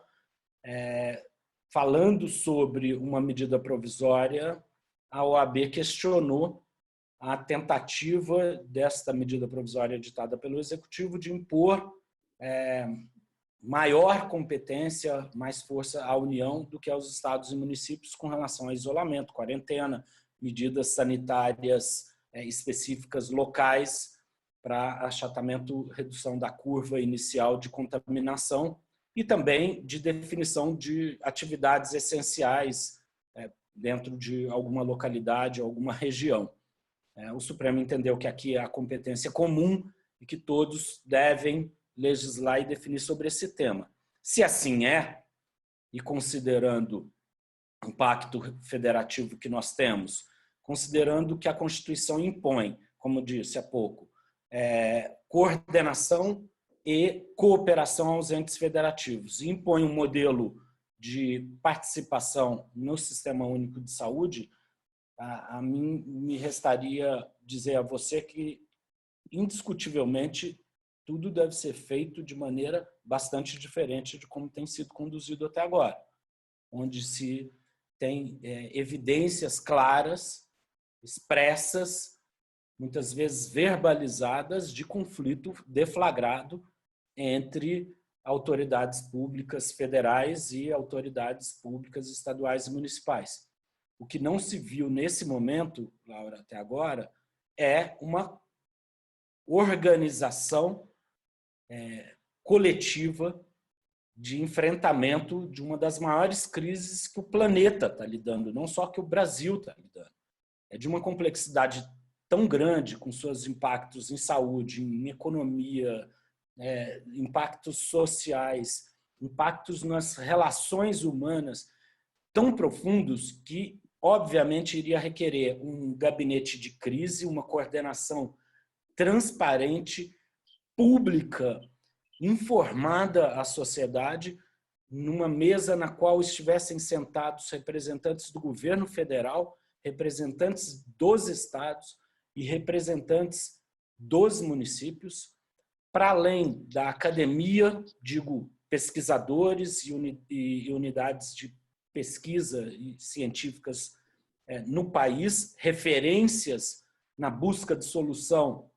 falando sobre uma medida provisória, a OAB questionou a tentativa desta medida provisória editada pelo Executivo de impor maior competência, mais força à União do que aos estados e municípios com relação a isolamento, quarentena, medidas sanitárias específicas locais para achatamento, redução da curva inicial de contaminação e também de definição de atividades essenciais dentro de alguma localidade, alguma região. O Supremo entendeu que aqui é a competência comum e que todos devem legislar e definir sobre esse tema. Se assim é, e considerando o pacto federativo que nós temos, considerando que a Constituição impõe, como disse há pouco, coordenação e cooperação aos entes federativos, e impõe um modelo de participação no Sistema Único de Saúde, a mim me restaria dizer a você que, indiscutivelmente, tudo deve ser feito de maneira bastante diferente de como tem sido conduzido até agora, onde se tem evidências claras, expressas, muitas vezes verbalizadas, de conflito deflagrado entre autoridades públicas federais e autoridades públicas estaduais e municipais. O que não se viu nesse momento, Laura, até agora, é uma organização coletiva de enfrentamento de uma das maiores crises que o planeta está lidando, não só que o Brasil está lidando. É de uma complexidade tão grande, com seus impactos em saúde, em economia, impactos sociais, impactos nas relações humanas tão profundos que, obviamente, iria requerer um gabinete de crise, uma coordenação transparente, pública, informada à sociedade, numa mesa na qual estivessem sentados representantes do governo federal, representantes dos estados e representantes dos municípios, para além da academia, digo, pesquisadores e unidades de pesquisa e científicas no país, referências na busca de solução,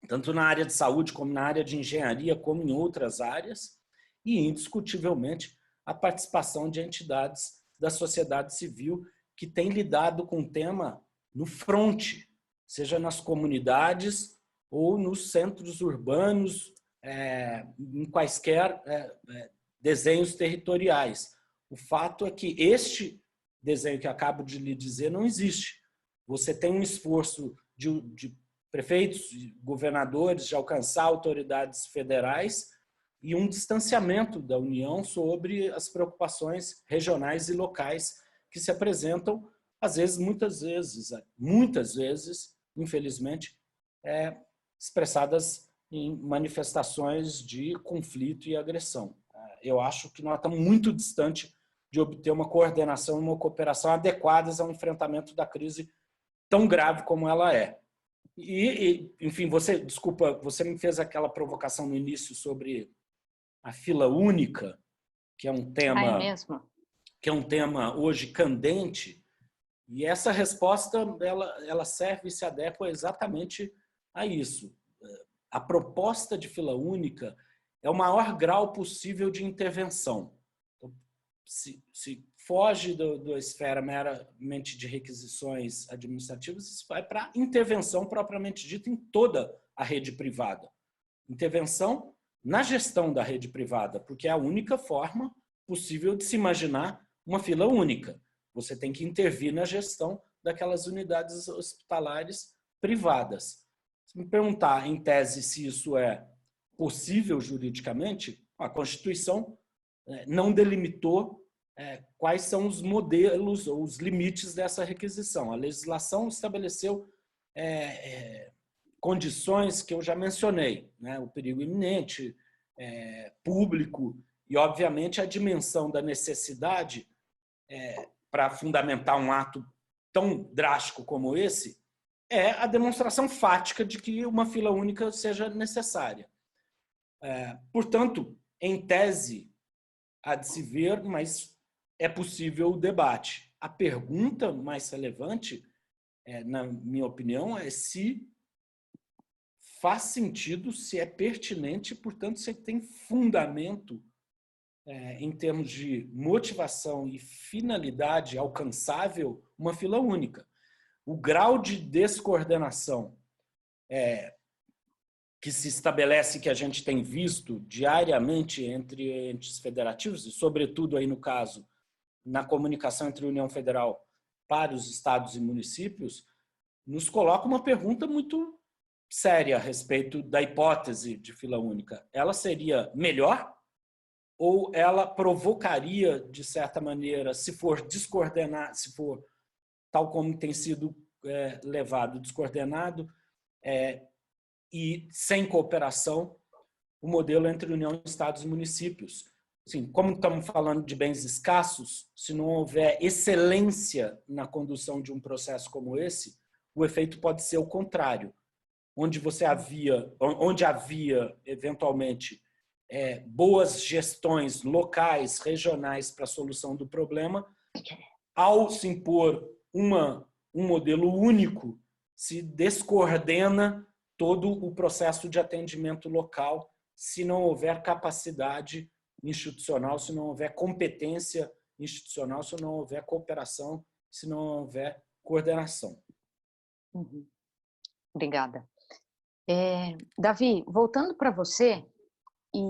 tanto na área de saúde, como na área de engenharia, como em outras áreas, e, indiscutivelmente, a participação de entidades da sociedade civil que têm lidado com o tema no fronte, seja nas comunidades ou nos centros urbanos, em quaisquer desenhos territoriais. O fato é que este desenho que eu acabo de lhe dizer não existe. Você tem um esforço de prefeitos, governadores, de alcançar autoridades federais e um distanciamento da União sobre as preocupações regionais e locais que se apresentam, às vezes, muitas vezes, infelizmente, expressadas em manifestações de conflito e agressão. Eu acho que nós estamos muito distante de obter uma coordenação e uma cooperação adequadas ao enfrentamento da crise tão grave como ela é. Enfim, desculpa, você me fez aquela provocação no início sobre a fila única, que é um tema hoje candente, e essa resposta ela serve e se adequa exatamente a isso. A proposta de fila única é o maior grau possível de intervenção. Se foge da esfera meramente de requisições administrativas, isso vai para a intervenção propriamente dita em toda a rede privada. Intervenção na gestão da rede privada, porque é a única forma possível de se imaginar uma fila única. Você tem que intervir na gestão daquelas unidades hospitalares privadas. Se me perguntar, em tese, se isso é possível juridicamente, a Constituição não delimitou quais são os modelos ou os limites dessa requisição. A legislação estabeleceu condições que eu já mencionei, né? O perigo iminente, público e, obviamente, a dimensão da necessidade para fundamentar um ato tão drástico como esse é a demonstração fática de que uma fila única seja necessária. Portanto, em tese, há de se ver, mas é possível o debate. A pergunta mais relevante, na minha opinião, é se faz sentido, se é pertinente, portanto, se tem fundamento em termos de motivação e finalidade alcançável, uma fila única. O grau de descoordenação que se estabelece, que a gente tem visto diariamente entre entes federativos, e sobretudo aí no caso, na comunicação entre a União Federal para os estados e municípios, nos coloca uma pergunta muito séria a respeito da hipótese de fila única. Ela seria melhor ou ela provocaria, de certa maneira, se for descoordenar, se for tal como tem sido levado, descoordenado, e sem cooperação, o modelo entre União, Estados e municípios. Assim, como estamos falando de bens escassos, se não houver excelência na condução de um processo como esse, o efeito pode ser o contrário. Onde havia eventualmente, boas gestões locais, regionais para a solução do problema, ao se impor um modelo único, se descoordena todo o processo de atendimento local, se não houver capacidade institucional, se não houver competência institucional, se não houver cooperação, se não houver coordenação.
Uhum. Obrigada. Davi, voltando para você e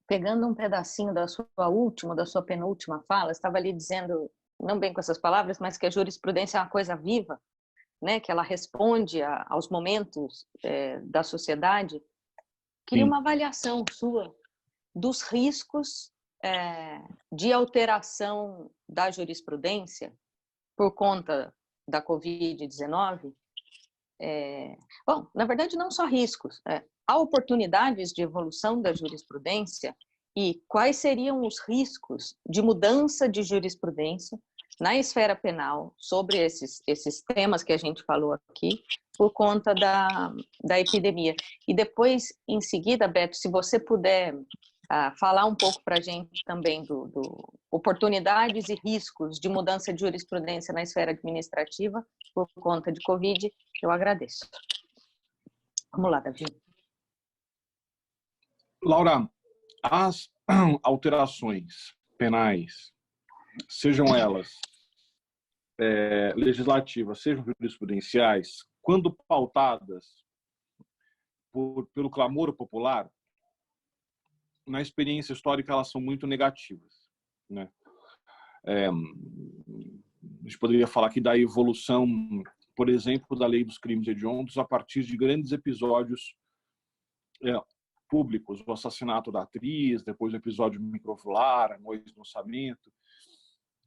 pegando um pedacinho da sua penúltima fala, estava ali dizendo, não bem com essas palavras, mas que a jurisprudência é uma coisa viva, né? Que ela responde aos momentos da sociedade. Queria uma avaliação sua dos riscos de alteração da jurisprudência por conta da Covid-19. Bom, na verdade, não só riscos. Há oportunidades de evolução da jurisprudência e quais seriam os riscos de mudança de jurisprudência na esfera penal sobre esses temas que a gente falou aqui por conta da epidemia. E depois, em seguida, Beto, se você puder falar um pouco para a gente também do oportunidades e riscos de mudança de jurisprudência na esfera administrativa por conta de Covid, eu agradeço. Vamos lá, Davi.
Laura, as alterações penais, sejam elas legislativas, sejam jurisprudenciais, quando pautadas pelo clamor popular, na experiência histórica elas são muito negativas, né? gente poderia falar aqui da evolução, por exemplo, da lei dos crimes hediondos a partir de grandes episódios públicos, o assassinato da atriz, depois o episódio microfular, a noite do orçamento.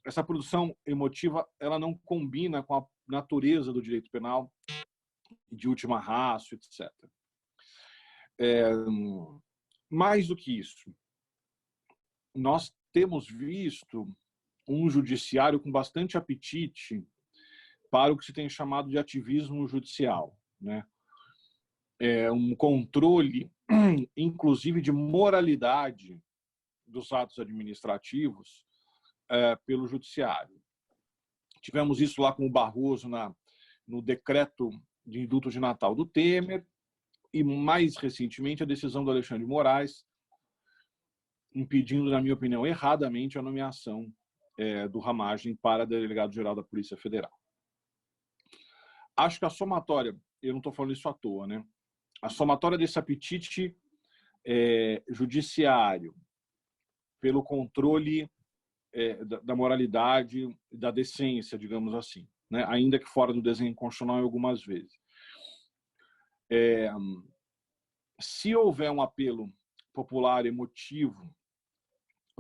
Essa produção emotiva, ela não combina com a natureza do direito penal, de última ratio, etc. Mais do que isso, nós temos visto um judiciário com bastante apetite para o que se tem chamado de ativismo judicial, né? Um controle, inclusive, de moralidade dos atos administrativos pelo judiciário. Tivemos isso lá com o Barroso no decreto de indulto de Natal do Temer e, mais recentemente, a decisão do Alexandre de Moraes, impedindo, na minha opinião, erradamente a nomeação do Ramagem para delegado-geral da Polícia Federal. Acho que a somatória, eu não estou falando isso à toa, né? A somatória desse apetite judiciário pelo controle da moralidade, da decência, digamos assim, né? Ainda que fora do desenho constitucional algumas vezes. Se houver um apelo popular emotivo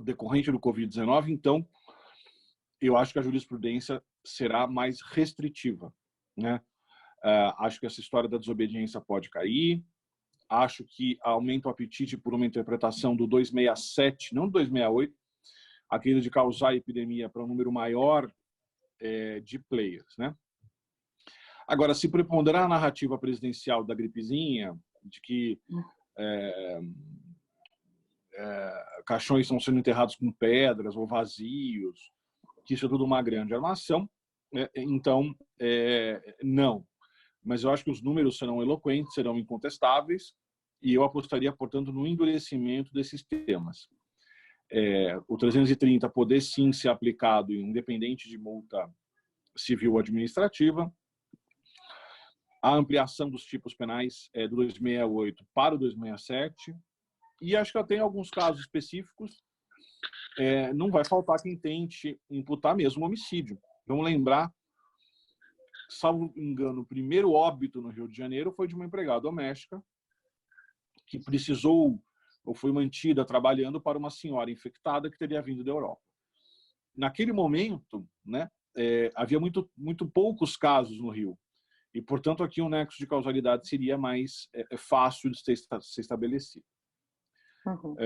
decorrente do Covid-19, então eu acho que a jurisprudência será mais restritiva, né? Acho que essa história da desobediência pode cair. Acho que aumenta o apetite por uma interpretação do 267, não do 268, aquele de causar epidemia para um número maior de players, né? Agora, se preponderar a narrativa presidencial da gripezinha, de que caixões estão sendo enterrados com pedras ou vazios, que isso é tudo uma grande armação, então, não. Mas eu acho que os números serão eloquentes, serão incontestáveis, e eu apostaria, portanto, no endurecimento desses temas. O 330 poder sim ser aplicado independente de multa civil ou administrativa, a ampliação dos tipos penais do 268 para o 267, e acho que até em alguns casos específicos não vai faltar quem tente imputar mesmo homicídio. Vamos lembrar, salvo engano, o primeiro óbito no Rio de Janeiro foi de uma empregada doméstica que precisou ou foi mantida trabalhando para uma senhora infectada que teria vindo da Europa. Naquele momento, né, havia muito poucos casos no Rio e, portanto, aqui um nexo de causalidade seria mais fácil de ser estabelecido.
Uhum.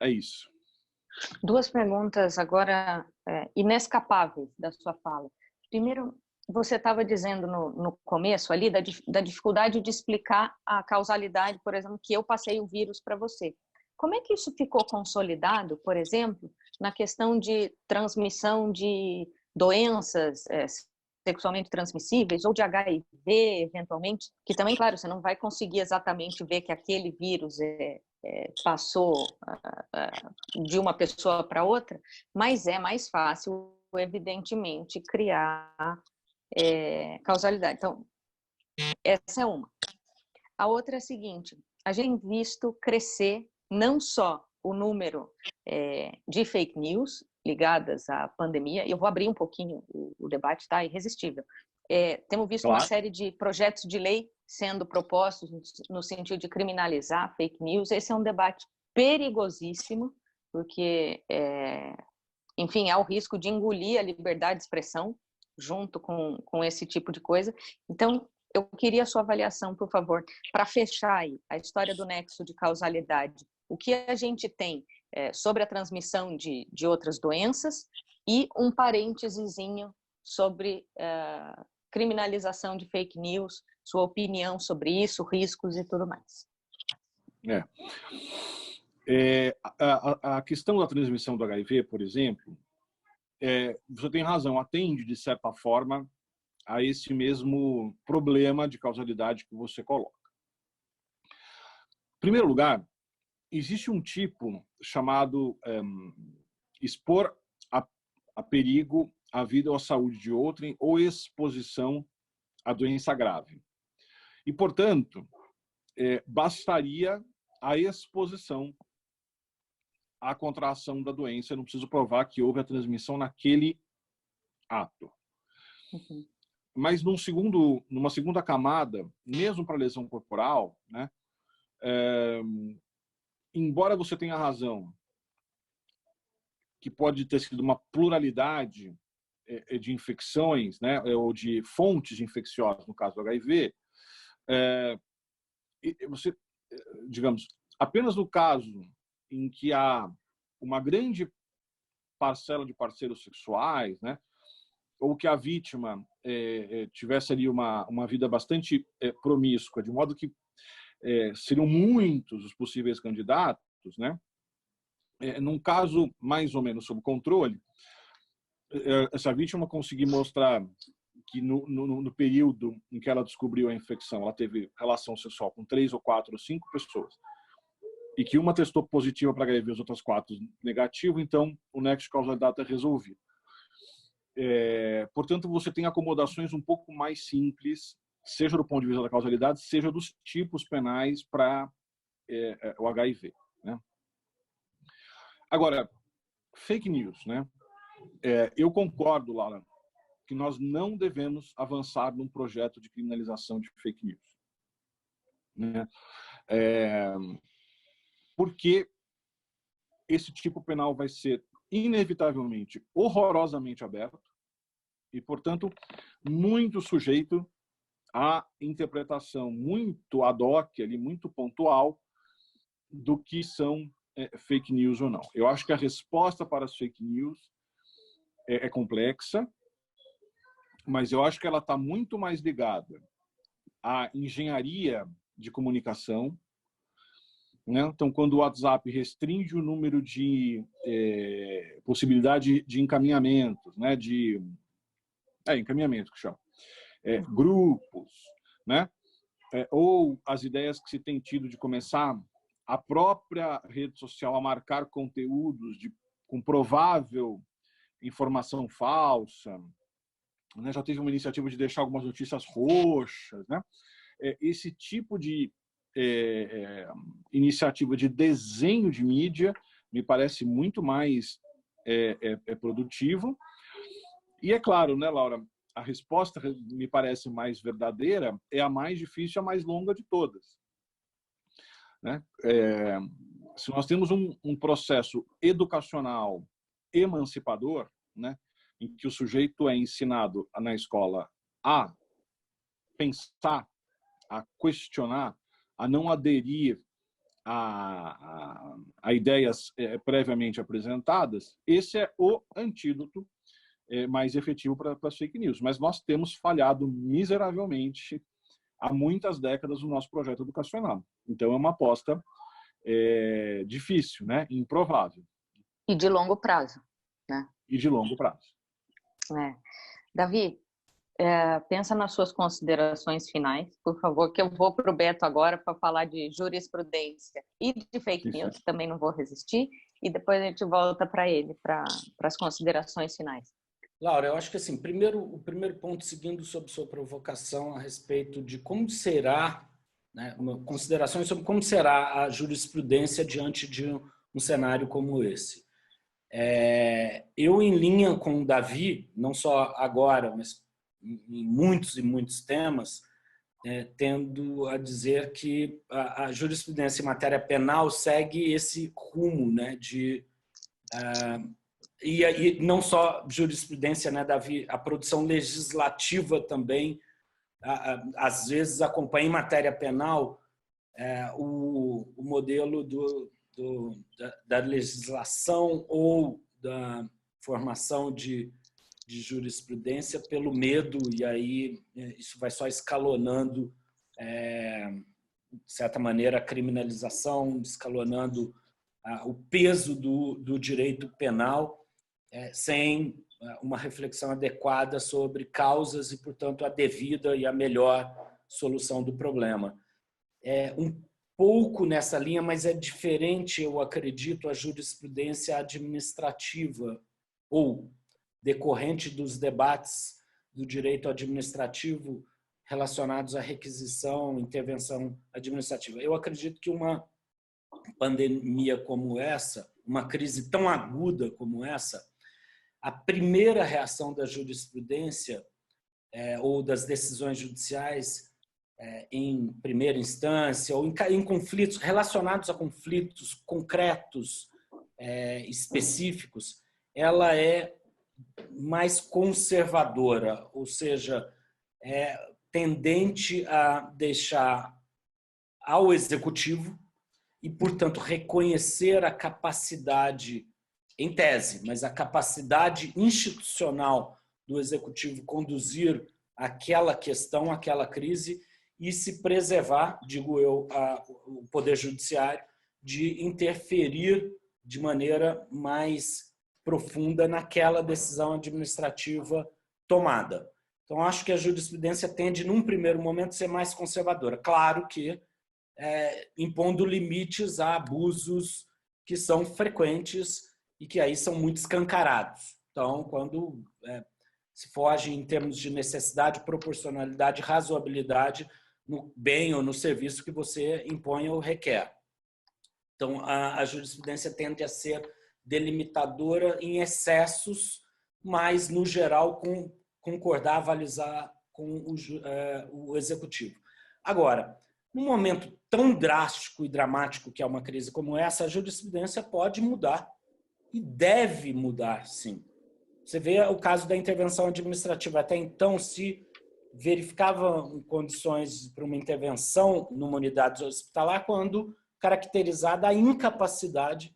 É isso.
Duas perguntas agora inescapáveis da sua fala. Primeiro, você estava dizendo no começo ali da dificuldade de explicar a causalidade, por exemplo, que eu passei o vírus para você. Como é que isso ficou consolidado, por exemplo, na questão de transmissão de doenças sexualmente transmissíveis ou de HIV, eventualmente, que também, claro, você não vai conseguir exatamente ver que aquele vírus passou de uma pessoa para outra, mas é mais fácil, evidentemente, criar causalidade. Então, essa é uma. A outra é a seguinte: a gente tem visto crescer não só o número de fake news ligadas à pandemia, e eu vou abrir um pouquinho o debate, tá? Irresistível. Temos visto uma série de projetos de lei sendo propostos no sentido de criminalizar fake news. Esse é um debate perigosíssimo, porque, enfim, há o risco de engolir a liberdade de expressão junto com esse tipo de coisa. Então, eu queria a sua avaliação, por favor, para fechar aí a história do nexo de causalidade. O que a gente tem sobre a transmissão de outras doenças e um parêntesezinho sobre criminalização de fake news, sua opinião sobre isso, riscos e tudo mais.
A questão da transmissão do HIV, por exemplo, você tem razão, atende, de certa forma, a esse mesmo problema de causalidade que você coloca. Em primeiro lugar, existe um tipo chamado expor a perigo a vida ou a saúde de outrem ou exposição à doença grave. E, portanto, bastaria a exposição à contração da doença. Eu não preciso provar que houve a transmissão naquele ato,
Uhum.
Mas numa segunda camada, mesmo para lesão corporal, né, embora você tenha razão, que pode ter sido uma pluralidade de infecções, né, ou de fontes infecciosas, no caso do HIV, você, digamos, apenas no caso em que há uma grande parcela de parceiros sexuais, né, ou que a vítima tivesse ali uma vida bastante promíscua, de modo que seriam muitos os possíveis candidatos, né? Num caso mais ou menos sob controle, essa vítima conseguir mostrar que no período em que ela descobriu a infecção, ela teve relação sexual com 3 ou 4 ou 5 pessoas, e que uma testou positiva para HIV e as outras 4 negativo, então o nexo de causalidade é resolvido. Portanto, você tem acomodações um pouco mais simples, seja do ponto de vista da causalidade, seja dos tipos penais para o HIV, né? Agora, fake news, né? Eu concordo, Laura, que nós não devemos avançar num projeto de criminalização de fake news, né? Porque esse tipo penal vai ser inevitavelmente horrorosamente aberto e, portanto, muito sujeito à interpretação muito ad hoc, ali, muito pontual do que são fake news ou não. Eu acho que a resposta para as fake news é complexa, mas eu acho que ela está muito mais ligada à engenharia de comunicação, né? Então, quando o WhatsApp restringe o número de possibilidade de encaminhamentos, né? Encaminhamento que chama, grupos, né? Ou as ideias que se tem tido de começar a própria rede social a marcar conteúdos com provável informação falsa, né? Já teve uma iniciativa de deixar algumas notícias roxas, né? Esse tipo de iniciativa de desenho de mídia me parece muito mais produtivo. E é claro, né, Laura, a resposta me parece mais verdadeira, é a mais difícil, a mais longa de todas, né? Se nós temos um processo educacional emancipador, né, em que o sujeito é ensinado na escola a pensar, a questionar, a não aderir a ideias previamente apresentadas, esse é o antídoto mais efetivo para as fake news. Mas nós temos falhado miseravelmente há muitas décadas no nosso projeto educacional. Então é uma aposta difícil, né? Improvável.
E de longo prazo, né?
E de longo prazo.
Davi, pensa nas suas considerações finais, por favor, que eu vou para o Beto agora para falar de jurisprudência e de fake news, também não vou resistir, e depois a gente volta para ele, para as considerações finais.
Laura, eu acho que assim, o primeiro ponto, seguindo sobre sua provocação a respeito de como será, né, considerações sobre como será a jurisprudência diante de um cenário como esse. Eu, em linha com o Davi, não só agora, mas em muitos e muitos temas, tendo a dizer que a jurisprudência em matéria penal segue esse rumo, né, e não só jurisprudência, né, Davi, a produção legislativa também, às vezes acompanha em matéria penal o modelo da legislação ou da formação de jurisprudência pelo medo, e aí isso vai só escalonando, de certa maneira, a criminalização, escalonando o peso do direito penal, sem uma reflexão adequada sobre causas e, portanto, a devida e a melhor solução do problema. Um pouco nessa linha, mas é diferente, eu acredito, a jurisprudência administrativa ou decorrente dos debates do direito administrativo relacionados à requisição, intervenção administrativa. Eu acredito que uma pandemia como essa, uma crise tão aguda como essa, a primeira reação da jurisprudência ou das decisões judiciais em primeira instância, ou em conflitos relacionados a conflitos concretos, específicos, ela é mais conservadora, ou seja, é tendente a deixar ao executivo e, portanto, reconhecer a capacidade, em tese, mas a capacidade institucional do executivo conduzir aquela questão, aquela crise e se preservar, digo eu, o Poder Judiciário, de interferir de maneira mais profunda naquela decisão administrativa tomada. Então, acho que a jurisprudência tende, num primeiro momento, a ser mais conservadora. Claro que impondo limites a abusos que são frequentes e que aí são muito escancarados. Então, quando se foge em termos de necessidade, proporcionalidade, razoabilidade no bem ou no serviço que você impõe ou requer. Então, a jurisprudência tende a ser delimitadora em excessos, mas, no geral, concordar, avalizar com o executivo. Agora, num momento tão drástico e dramático que é uma crise como essa, a jurisprudência pode mudar e deve mudar, sim. Você vê o caso da intervenção administrativa. Até então, se verificava condições para uma intervenção numa unidade hospitalar quando caracterizada a incapacidade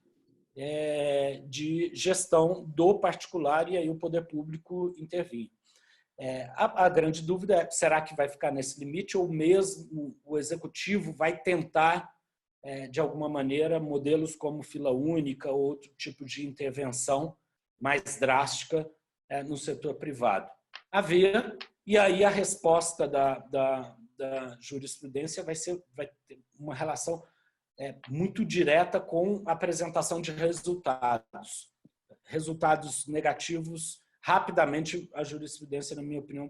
de gestão do particular e aí o poder público intervir. A grande dúvida é, será que vai ficar nesse limite ou mesmo o executivo vai tentar, de alguma maneira, modelos como fila única ou outro tipo de intervenção mais drástica no setor privado? A ver, e aí a resposta da jurisprudência vai ter uma relação muito direta com a apresentação de resultados. Resultados negativos, rapidamente a jurisprudência, na minha opinião,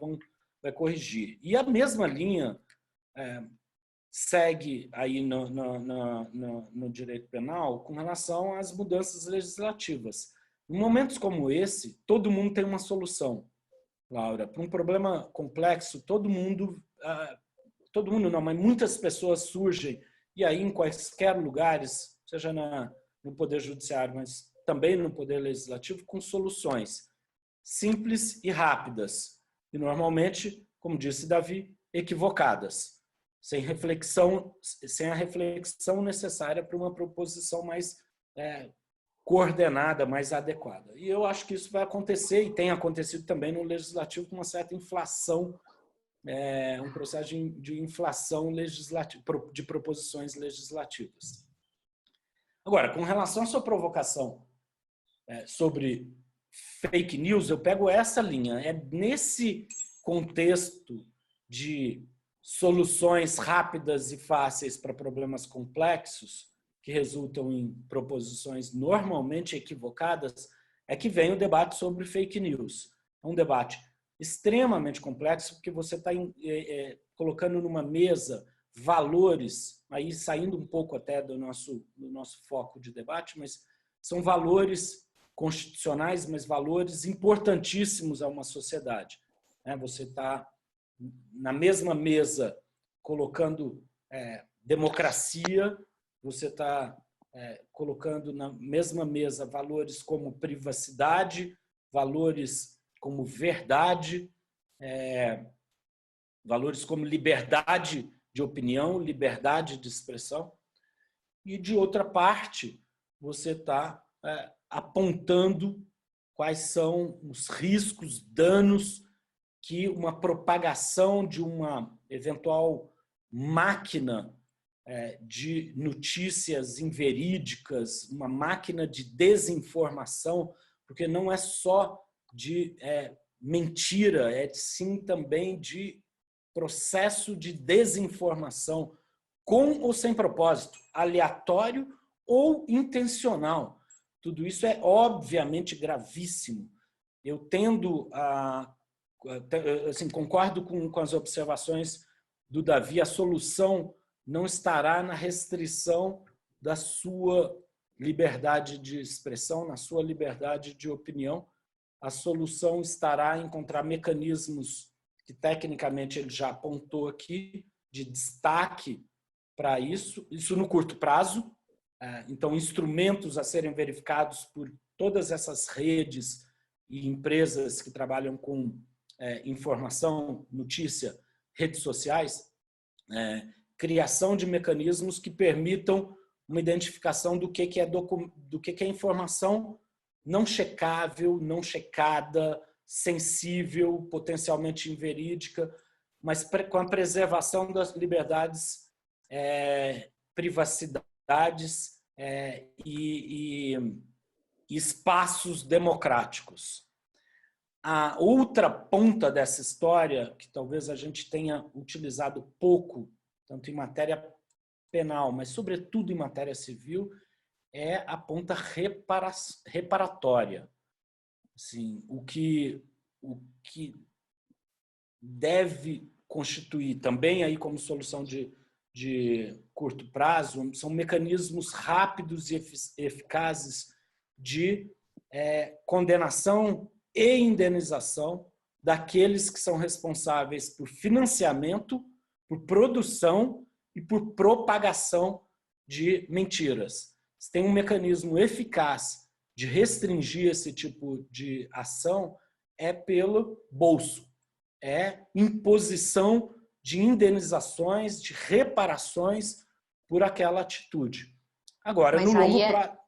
vai corrigir. E a mesma linha segue aí no direito penal com relação às mudanças legislativas. Em momentos como esse, todo mundo tem uma solução, Laura. Para um problema complexo, todo mundo não, mas muitas pessoas surgem, e aí em quaisquer lugares, seja no Poder Judiciário, mas também no Poder Legislativo, com soluções simples e rápidas. E normalmente, como disse Davi, equivocadas, sem a reflexão necessária para uma proposição mais coordenada, mais adequada. E eu acho que isso vai acontecer, e tem acontecido também no Legislativo, com uma certa inflação, um processo de inflação legislativa, de proposições legislativas. Agora, com relação à sua provocação sobre fake news, eu pego essa linha. É nesse contexto de soluções rápidas e fáceis para problemas complexos, que resultam em proposições normalmente equivocadas, é que vem o debate sobre fake news. É um debate extremamente complexo, porque você está colocando numa mesa valores, aí saindo um pouco até do nosso foco de debate, mas são valores constitucionais, mas valores importantíssimos a uma sociedade. Você está na mesma mesa colocando democracia, você está colocando na mesma mesa valores como privacidade, valores como verdade, valores como liberdade de opinião, liberdade de expressão. E, de outra parte, você está apontando quais são os riscos, danos que uma propagação de uma eventual máquina de notícias inverídicas, uma máquina de desinformação, porque não é só de mentira, é sim também de processo de desinformação, com ou sem propósito, aleatório ou intencional. Tudo isso é obviamente gravíssimo. Eu tendo concordo com as observações do Davi, a solução não estará na restrição da sua liberdade de expressão, na sua liberdade de opinião. A solução estará em encontrar mecanismos que tecnicamente ele já apontou aqui, de destaque para isso no curto prazo. Então, instrumentos a serem verificados por todas essas redes e empresas que trabalham com informação, notícia, redes sociais, criação de mecanismos que permitam uma identificação do que é informação não checável, não checada, sensível, potencialmente inverídica, mas com a preservação das liberdades, privacidades e espaços democráticos. A outra ponta dessa história, que talvez a gente tenha utilizado pouco, tanto em matéria penal, mas sobretudo em matéria civil, é a ponta reparatória. Assim, o que deve constituir também aí como solução de curto prazo são mecanismos rápidos e eficazes de condenação e indenização daqueles que são responsáveis por financiamento, por produção e por propagação de mentiras. Se tem um mecanismo eficaz de restringir esse tipo de ação, é pelo bolso, é imposição de indenizações, de reparações por aquela atitude. Agora,
mas
no longo prazo...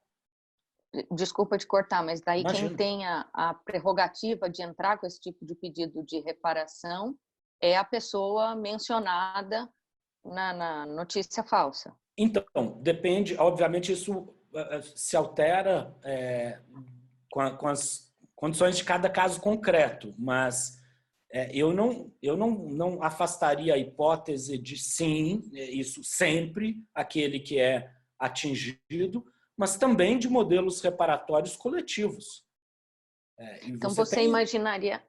Desculpa te cortar, mas daí
Imagina.
Quem tem a prerrogativa de entrar com esse tipo de pedido de reparação é a pessoa mencionada na notícia falsa.
Então, depende, obviamente isso se altera com as condições de cada caso concreto, mas eu não afastaria a hipótese de sim, isso sempre, aquele que é atingido, mas também de modelos reparatórios coletivos.
Então você imaginaria...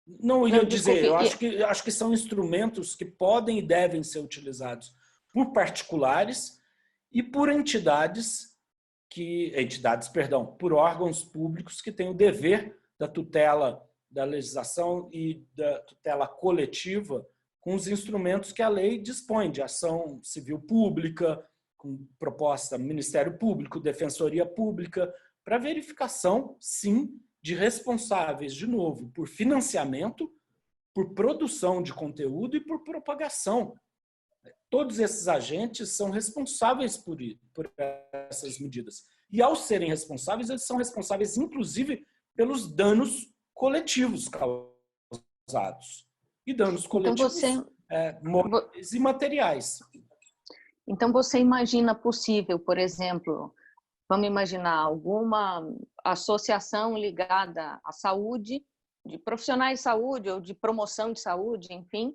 Não, eu ia dizer, eu acho que são instrumentos que podem e devem ser utilizados por particulares e por por órgãos públicos que têm o dever da tutela da legislação e da tutela coletiva com os instrumentos que a lei dispõe de ação civil pública, com proposta Ministério Público, Defensoria Pública, para verificação, sim, de responsáveis, de novo, por financiamento, por produção de conteúdo e por propagação. Todos esses agentes são responsáveis por essas medidas. E, ao serem responsáveis, eles são responsáveis, inclusive, pelos danos coletivos causados. E danos coletivos morais e materiais.
Então, você imagina possível, por exemplo, vamos imaginar alguma associação ligada à saúde, de profissionais de saúde ou de promoção de saúde, enfim,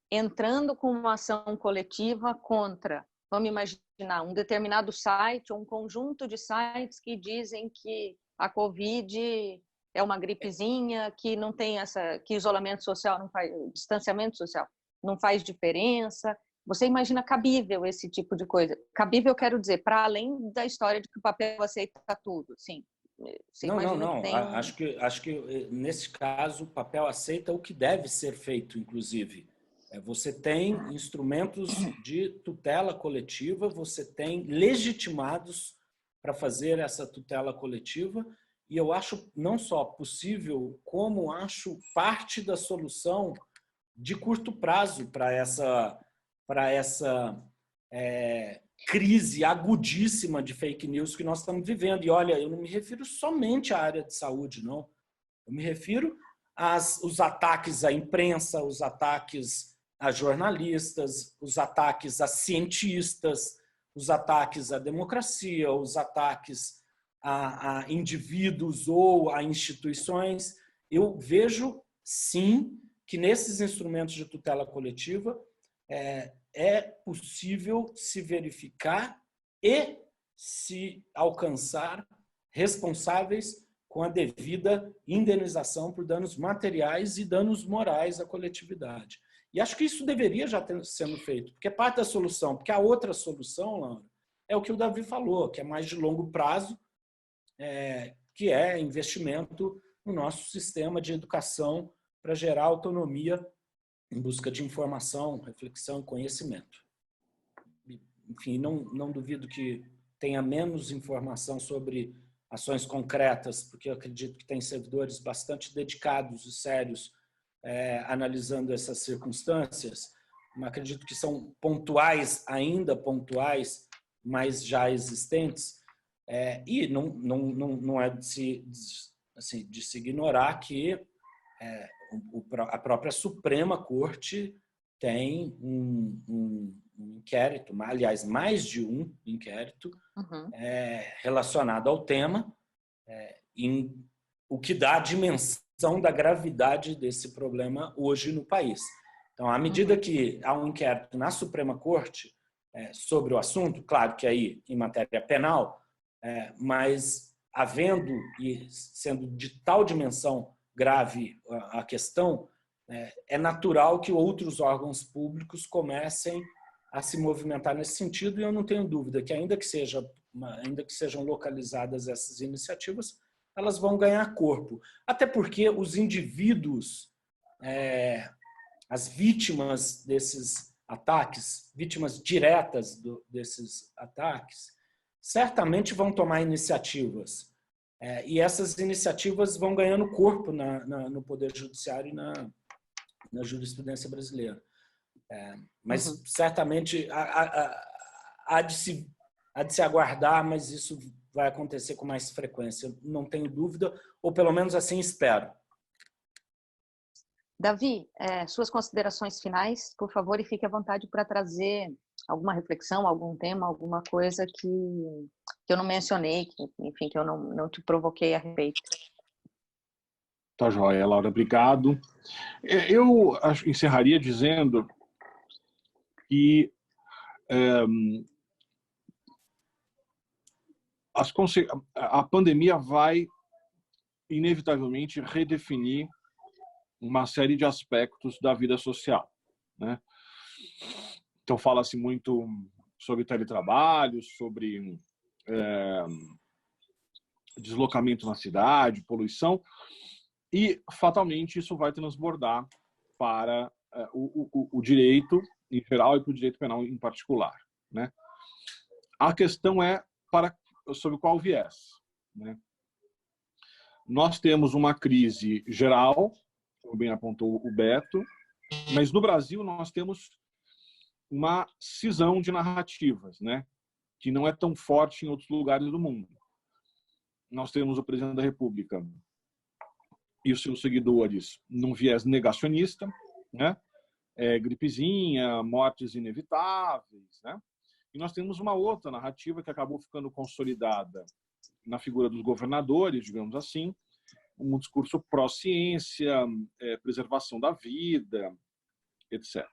entrando com uma ação coletiva contra, vamos imaginar, um determinado site ou um conjunto de sites que dizem que a Covid é uma gripezinha, que não tem que isolamento social não faz, distanciamento social não faz diferença. Você imagina cabível esse tipo de coisa? Cabível, quero dizer, para além da história de que o papel aceita tudo, sim.
Não. Acho que nesse caso o papel aceita o que deve ser feito, inclusive. Você tem instrumentos de tutela coletiva, você tem legitimados para fazer essa tutela coletiva, e eu acho não só possível, como acho parte da solução de curto prazo para essa crise agudíssima de fake news que nós estamos vivendo. E olha, eu não me refiro somente à área de saúde, não. Eu me refiro aos ataques à imprensa, os ataques a jornalistas, os ataques a cientistas, os ataques à democracia, os ataques a indivíduos ou a instituições. Eu vejo, sim, que nesses instrumentos de tutela coletiva é possível se verificar e se alcançar responsáveis com a devida indenização por danos materiais e danos morais à coletividade. E acho que isso deveria já estar sendo feito, porque é parte da solução. Porque a outra solução, Laura, é o que o Davi falou, que é mais de longo prazo, que é investimento no nosso sistema de educação para gerar autonomia em busca de informação, reflexão e conhecimento. Enfim, não duvido que tenha menos informação sobre ações concretas, porque eu acredito que tem servidores bastante dedicados e sérios analisando essas circunstâncias, mas acredito que são pontuais, ainda pontuais, mas já existentes, e não é de se ignorar que a própria Suprema Corte tem um inquérito, aliás, mais de um inquérito relacionado ao tema, o que dá a dimensão da gravidade desse problema hoje no país. Então, à medida que há um inquérito na Suprema Corte sobre o assunto, claro que aí em matéria penal, mas havendo e sendo de tal dimensão grave a questão, é natural que outros órgãos públicos comecem a se movimentar nesse sentido, e eu não tenho dúvida que ainda que sejam localizadas essas iniciativas, elas vão ganhar corpo. Até porque os indivíduos, as vítimas desses ataques, vítimas diretas desses ataques, certamente vão tomar iniciativas. E essas iniciativas vão ganhando corpo no Poder Judiciário e na jurisprudência brasileira. Mas certamente há de se aguardar, mas isso vai acontecer com mais frequência. Não tenho dúvida, ou pelo menos assim espero.
Davi, suas considerações finais, por favor, e fique à vontade para trazer alguma reflexão, algum tema, alguma coisa que eu não mencionei, enfim, que eu não te provoquei a respeito.
Tá joia, Laura, obrigado. Eu encerraria dizendo que a pandemia vai inevitavelmente redefinir uma série de aspectos da vida social, né? Então fala-se muito sobre teletrabalho, sobre deslocamento na cidade, poluição, e fatalmente isso vai transbordar para o direito em geral e para o direito penal em particular, né? A questão é sobre qual viés, né? Nós temos uma crise geral, como bem apontou o Beto, mas no Brasil nós temos uma cisão de narrativas, né? Que não é tão forte em outros lugares do mundo. Nós temos o presidente da República e os seus seguidores num viés negacionista, né? Gripezinha, mortes inevitáveis, né? E nós temos uma outra narrativa que acabou ficando consolidada na figura dos governadores, digamos assim, um discurso pró-ciência, preservação da vida, etc.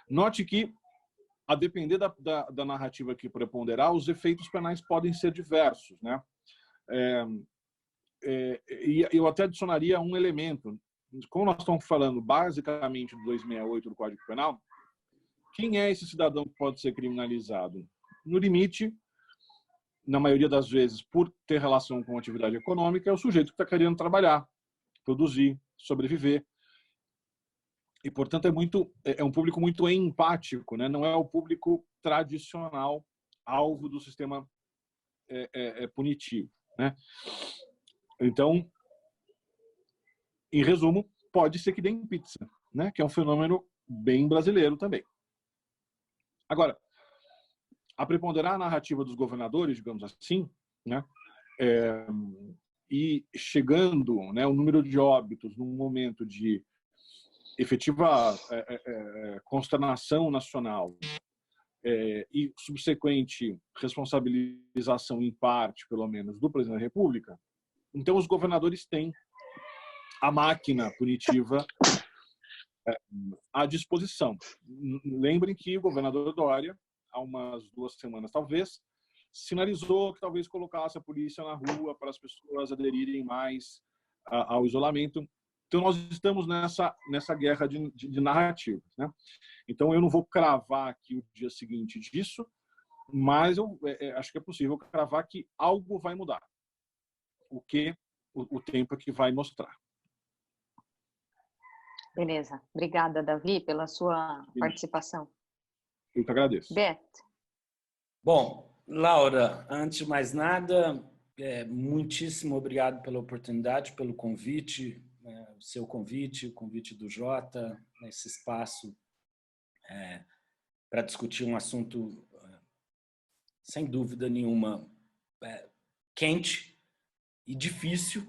Note que, a depender da narrativa que preponderar, os efeitos penais podem ser diversos, né? E eu até adicionaria um elemento. Como nós estamos falando basicamente do 268 do Código Penal, quem é esse cidadão que pode ser criminalizado? No limite, na maioria das vezes, por ter relação com atividade econômica, é o sujeito que está querendo trabalhar, produzir, sobreviver. E, portanto, é um público muito empático, né? Não é o público tradicional alvo do sistema punitivo, né? Então, em resumo, pode ser que dê em pizza, né? Que é um fenômeno bem brasileiro também. Agora, a preponderar a narrativa dos governadores, digamos assim, né? E chegando, né, o número de óbitos num momento de efetiva consternação nacional e subsequente responsabilização, em parte, pelo menos, do presidente da República, então os governadores têm a máquina punitiva à disposição. Lembrem que o governador Dória, há umas 2 semanas talvez, sinalizou que talvez colocasse a polícia na rua para as pessoas aderirem mais ao isolamento. Então, nós estamos nessa guerra de narrativas, né? Então, eu não vou cravar aqui o dia seguinte disso, mas eu acho que é possível cravar que algo vai mudar. O tempo é que vai mostrar.
Beleza. Obrigada, Davi, pela sua participação.
Eu que agradeço.
Beto.
Bom, Laura, antes de mais nada, muitíssimo obrigado pela oportunidade, pelo convite, o seu convite, o convite do Jota, nesse espaço para discutir um assunto, sem dúvida nenhuma, quente e difícil,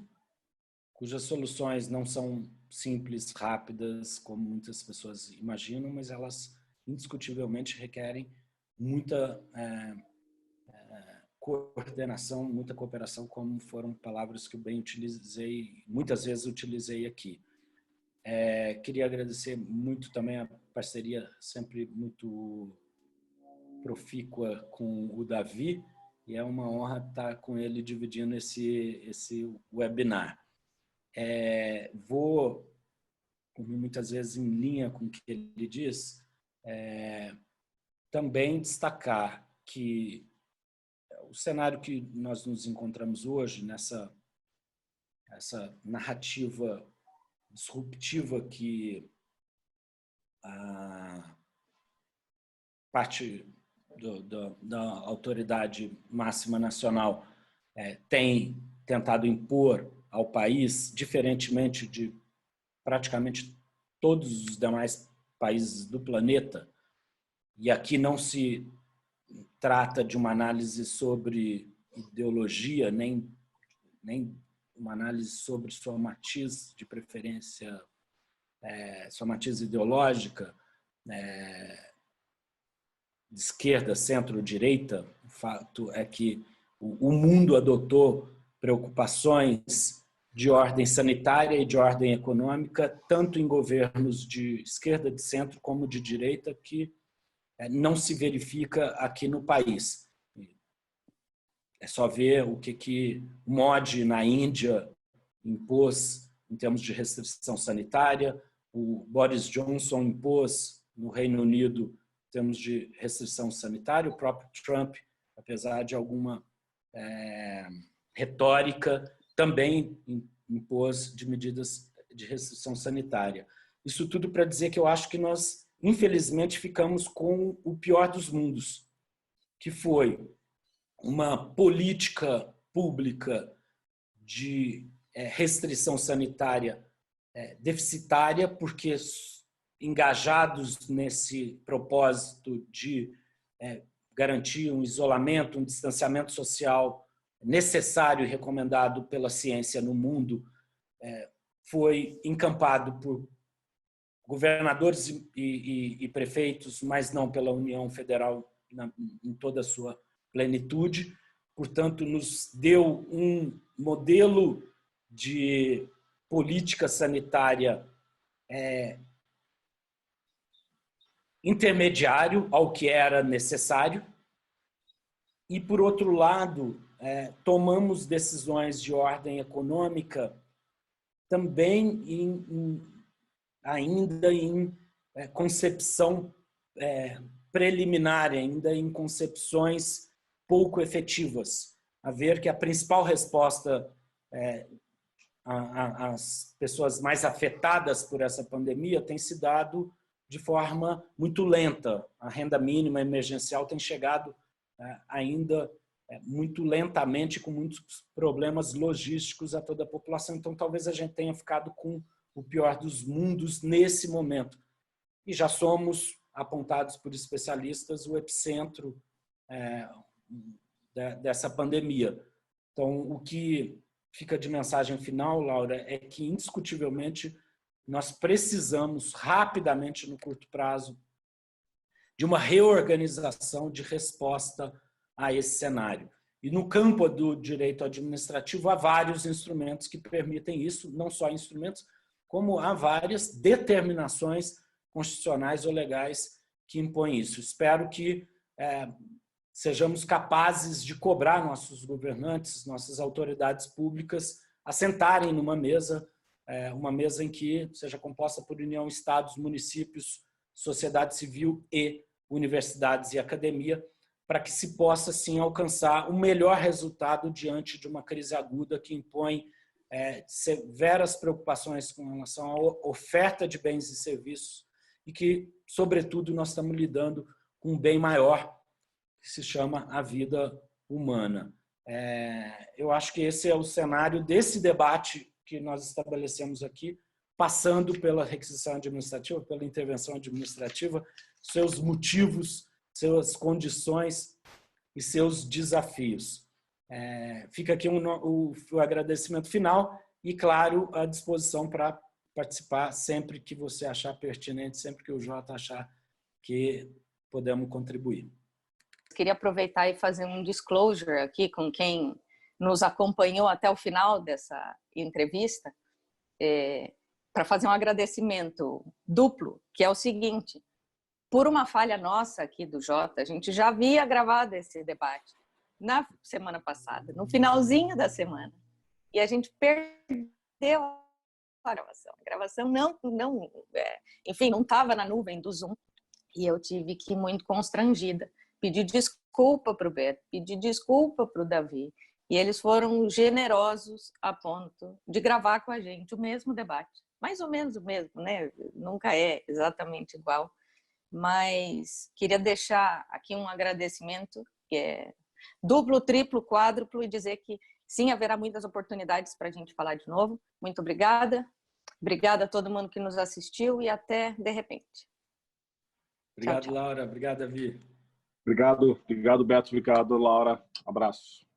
cujas soluções não são simples, rápidas, como muitas pessoas imaginam, mas elas indiscutivelmente requerem muita coordenação, muita cooperação, como foram palavras que eu bem utilizei, muitas vezes utilizei aqui. Queria agradecer muito também a parceria sempre muito profícua com o Davi, e é uma honra estar com ele dividindo esse webinar. Vou, como muitas vezes em linha com o que ele diz, também destacar que o cenário que nós nos encontramos hoje, essa narrativa disruptiva que a parte da autoridade máxima nacional tem tentado impor ao país, diferentemente de praticamente todos os demais países do planeta, e aqui não se trata de uma análise sobre ideologia, nem uma análise sobre sua matiz de preferência, sua matiz ideológica, de esquerda, centro, direita. O fato é que o mundo adotou preocupações de ordem sanitária e de ordem econômica, tanto em governos de esquerda, de centro, como de direita, que não se verifica aqui no país. É só ver o que Modi, na Índia, impôs em termos de restrição sanitária, o Boris Johnson impôs no Reino Unido em termos de restrição sanitária, o próprio Trump, apesar de alguma retórica, também impôs de medidas de restrição sanitária. Isso tudo para dizer que eu acho que nós, infelizmente, ficamos com o pior dos mundos, que foi uma política pública de restrição sanitária deficitária, porque engajados nesse propósito de garantir um isolamento, um distanciamento social necessário e recomendado pela ciência no mundo, foi encampado por governadores e prefeitos, mas não pela União Federal em toda a sua plenitude. Portanto, nos deu um modelo de política sanitária intermediário ao que era necessário. E, por outro lado, tomamos decisões de ordem econômica também ainda em concepção preliminar, ainda em concepções pouco efetivas. A ver que a principal resposta às pessoas mais afetadas por essa pandemia tem se dado de forma muito lenta. A renda mínima emergencial tem chegado ainda muito lentamente, com muitos problemas logísticos a toda a população. Então, talvez a gente tenha ficado com o pior dos mundos nesse momento. E já somos apontados por especialistas o epicentro dessa pandemia. Então, o que fica de mensagem final, Laura, é que, indiscutivelmente, nós precisamos rapidamente, no curto prazo, de uma reorganização de resposta a esse cenário. E no campo do direito administrativo há vários instrumentos que permitem isso, não só instrumentos, como há várias determinações constitucionais ou legais que impõem isso. Espero que sejamos capazes de cobrar nossos governantes, nossas autoridades públicas, a sentarem numa mesa, uma mesa em que seja composta por União, estados, municípios, sociedade civil e universidades e academia, para que se possa, sim, alcançar o melhor resultado diante de uma crise aguda que impõe severas preocupações com relação à oferta de bens e serviços e que, sobretudo, nós estamos lidando com um bem maior, que se chama a vida humana. Eu acho que esse é o cenário desse debate que nós estabelecemos aqui, passando pela requisição administrativa, pela intervenção administrativa, seus motivos, suas condições e seus desafios. Fica aqui o agradecimento final e, claro, à disposição para participar sempre que você achar pertinente, sempre que o Jota achar que podemos contribuir.
Queria aproveitar e fazer um disclosure aqui com quem nos acompanhou até o final dessa entrevista, para fazer um agradecimento duplo, que é o seguinte: por uma falha nossa aqui do Jota, a gente já havia gravado esse debate na semana passada, no finalzinho da semana, e a gente perdeu a gravação. A gravação não estava na nuvem do Zoom, e eu tive que ir muito constrangida, pedir desculpa para o Beto, pedir desculpa para o Davi, e eles foram generosos a ponto de gravar com a gente o mesmo debate, mais ou menos o mesmo, né? Nunca é exatamente igual, mas queria deixar aqui um agradecimento que é duplo, triplo, quádruplo, e dizer que sim, haverá muitas oportunidades para a gente falar de novo. Muito obrigada. Obrigada a todo mundo que nos assistiu e até de repente.
Obrigado, tchau, tchau. Laura. Obrigado, Davi.
Obrigado, Beto. Obrigado, Laura. Abraço.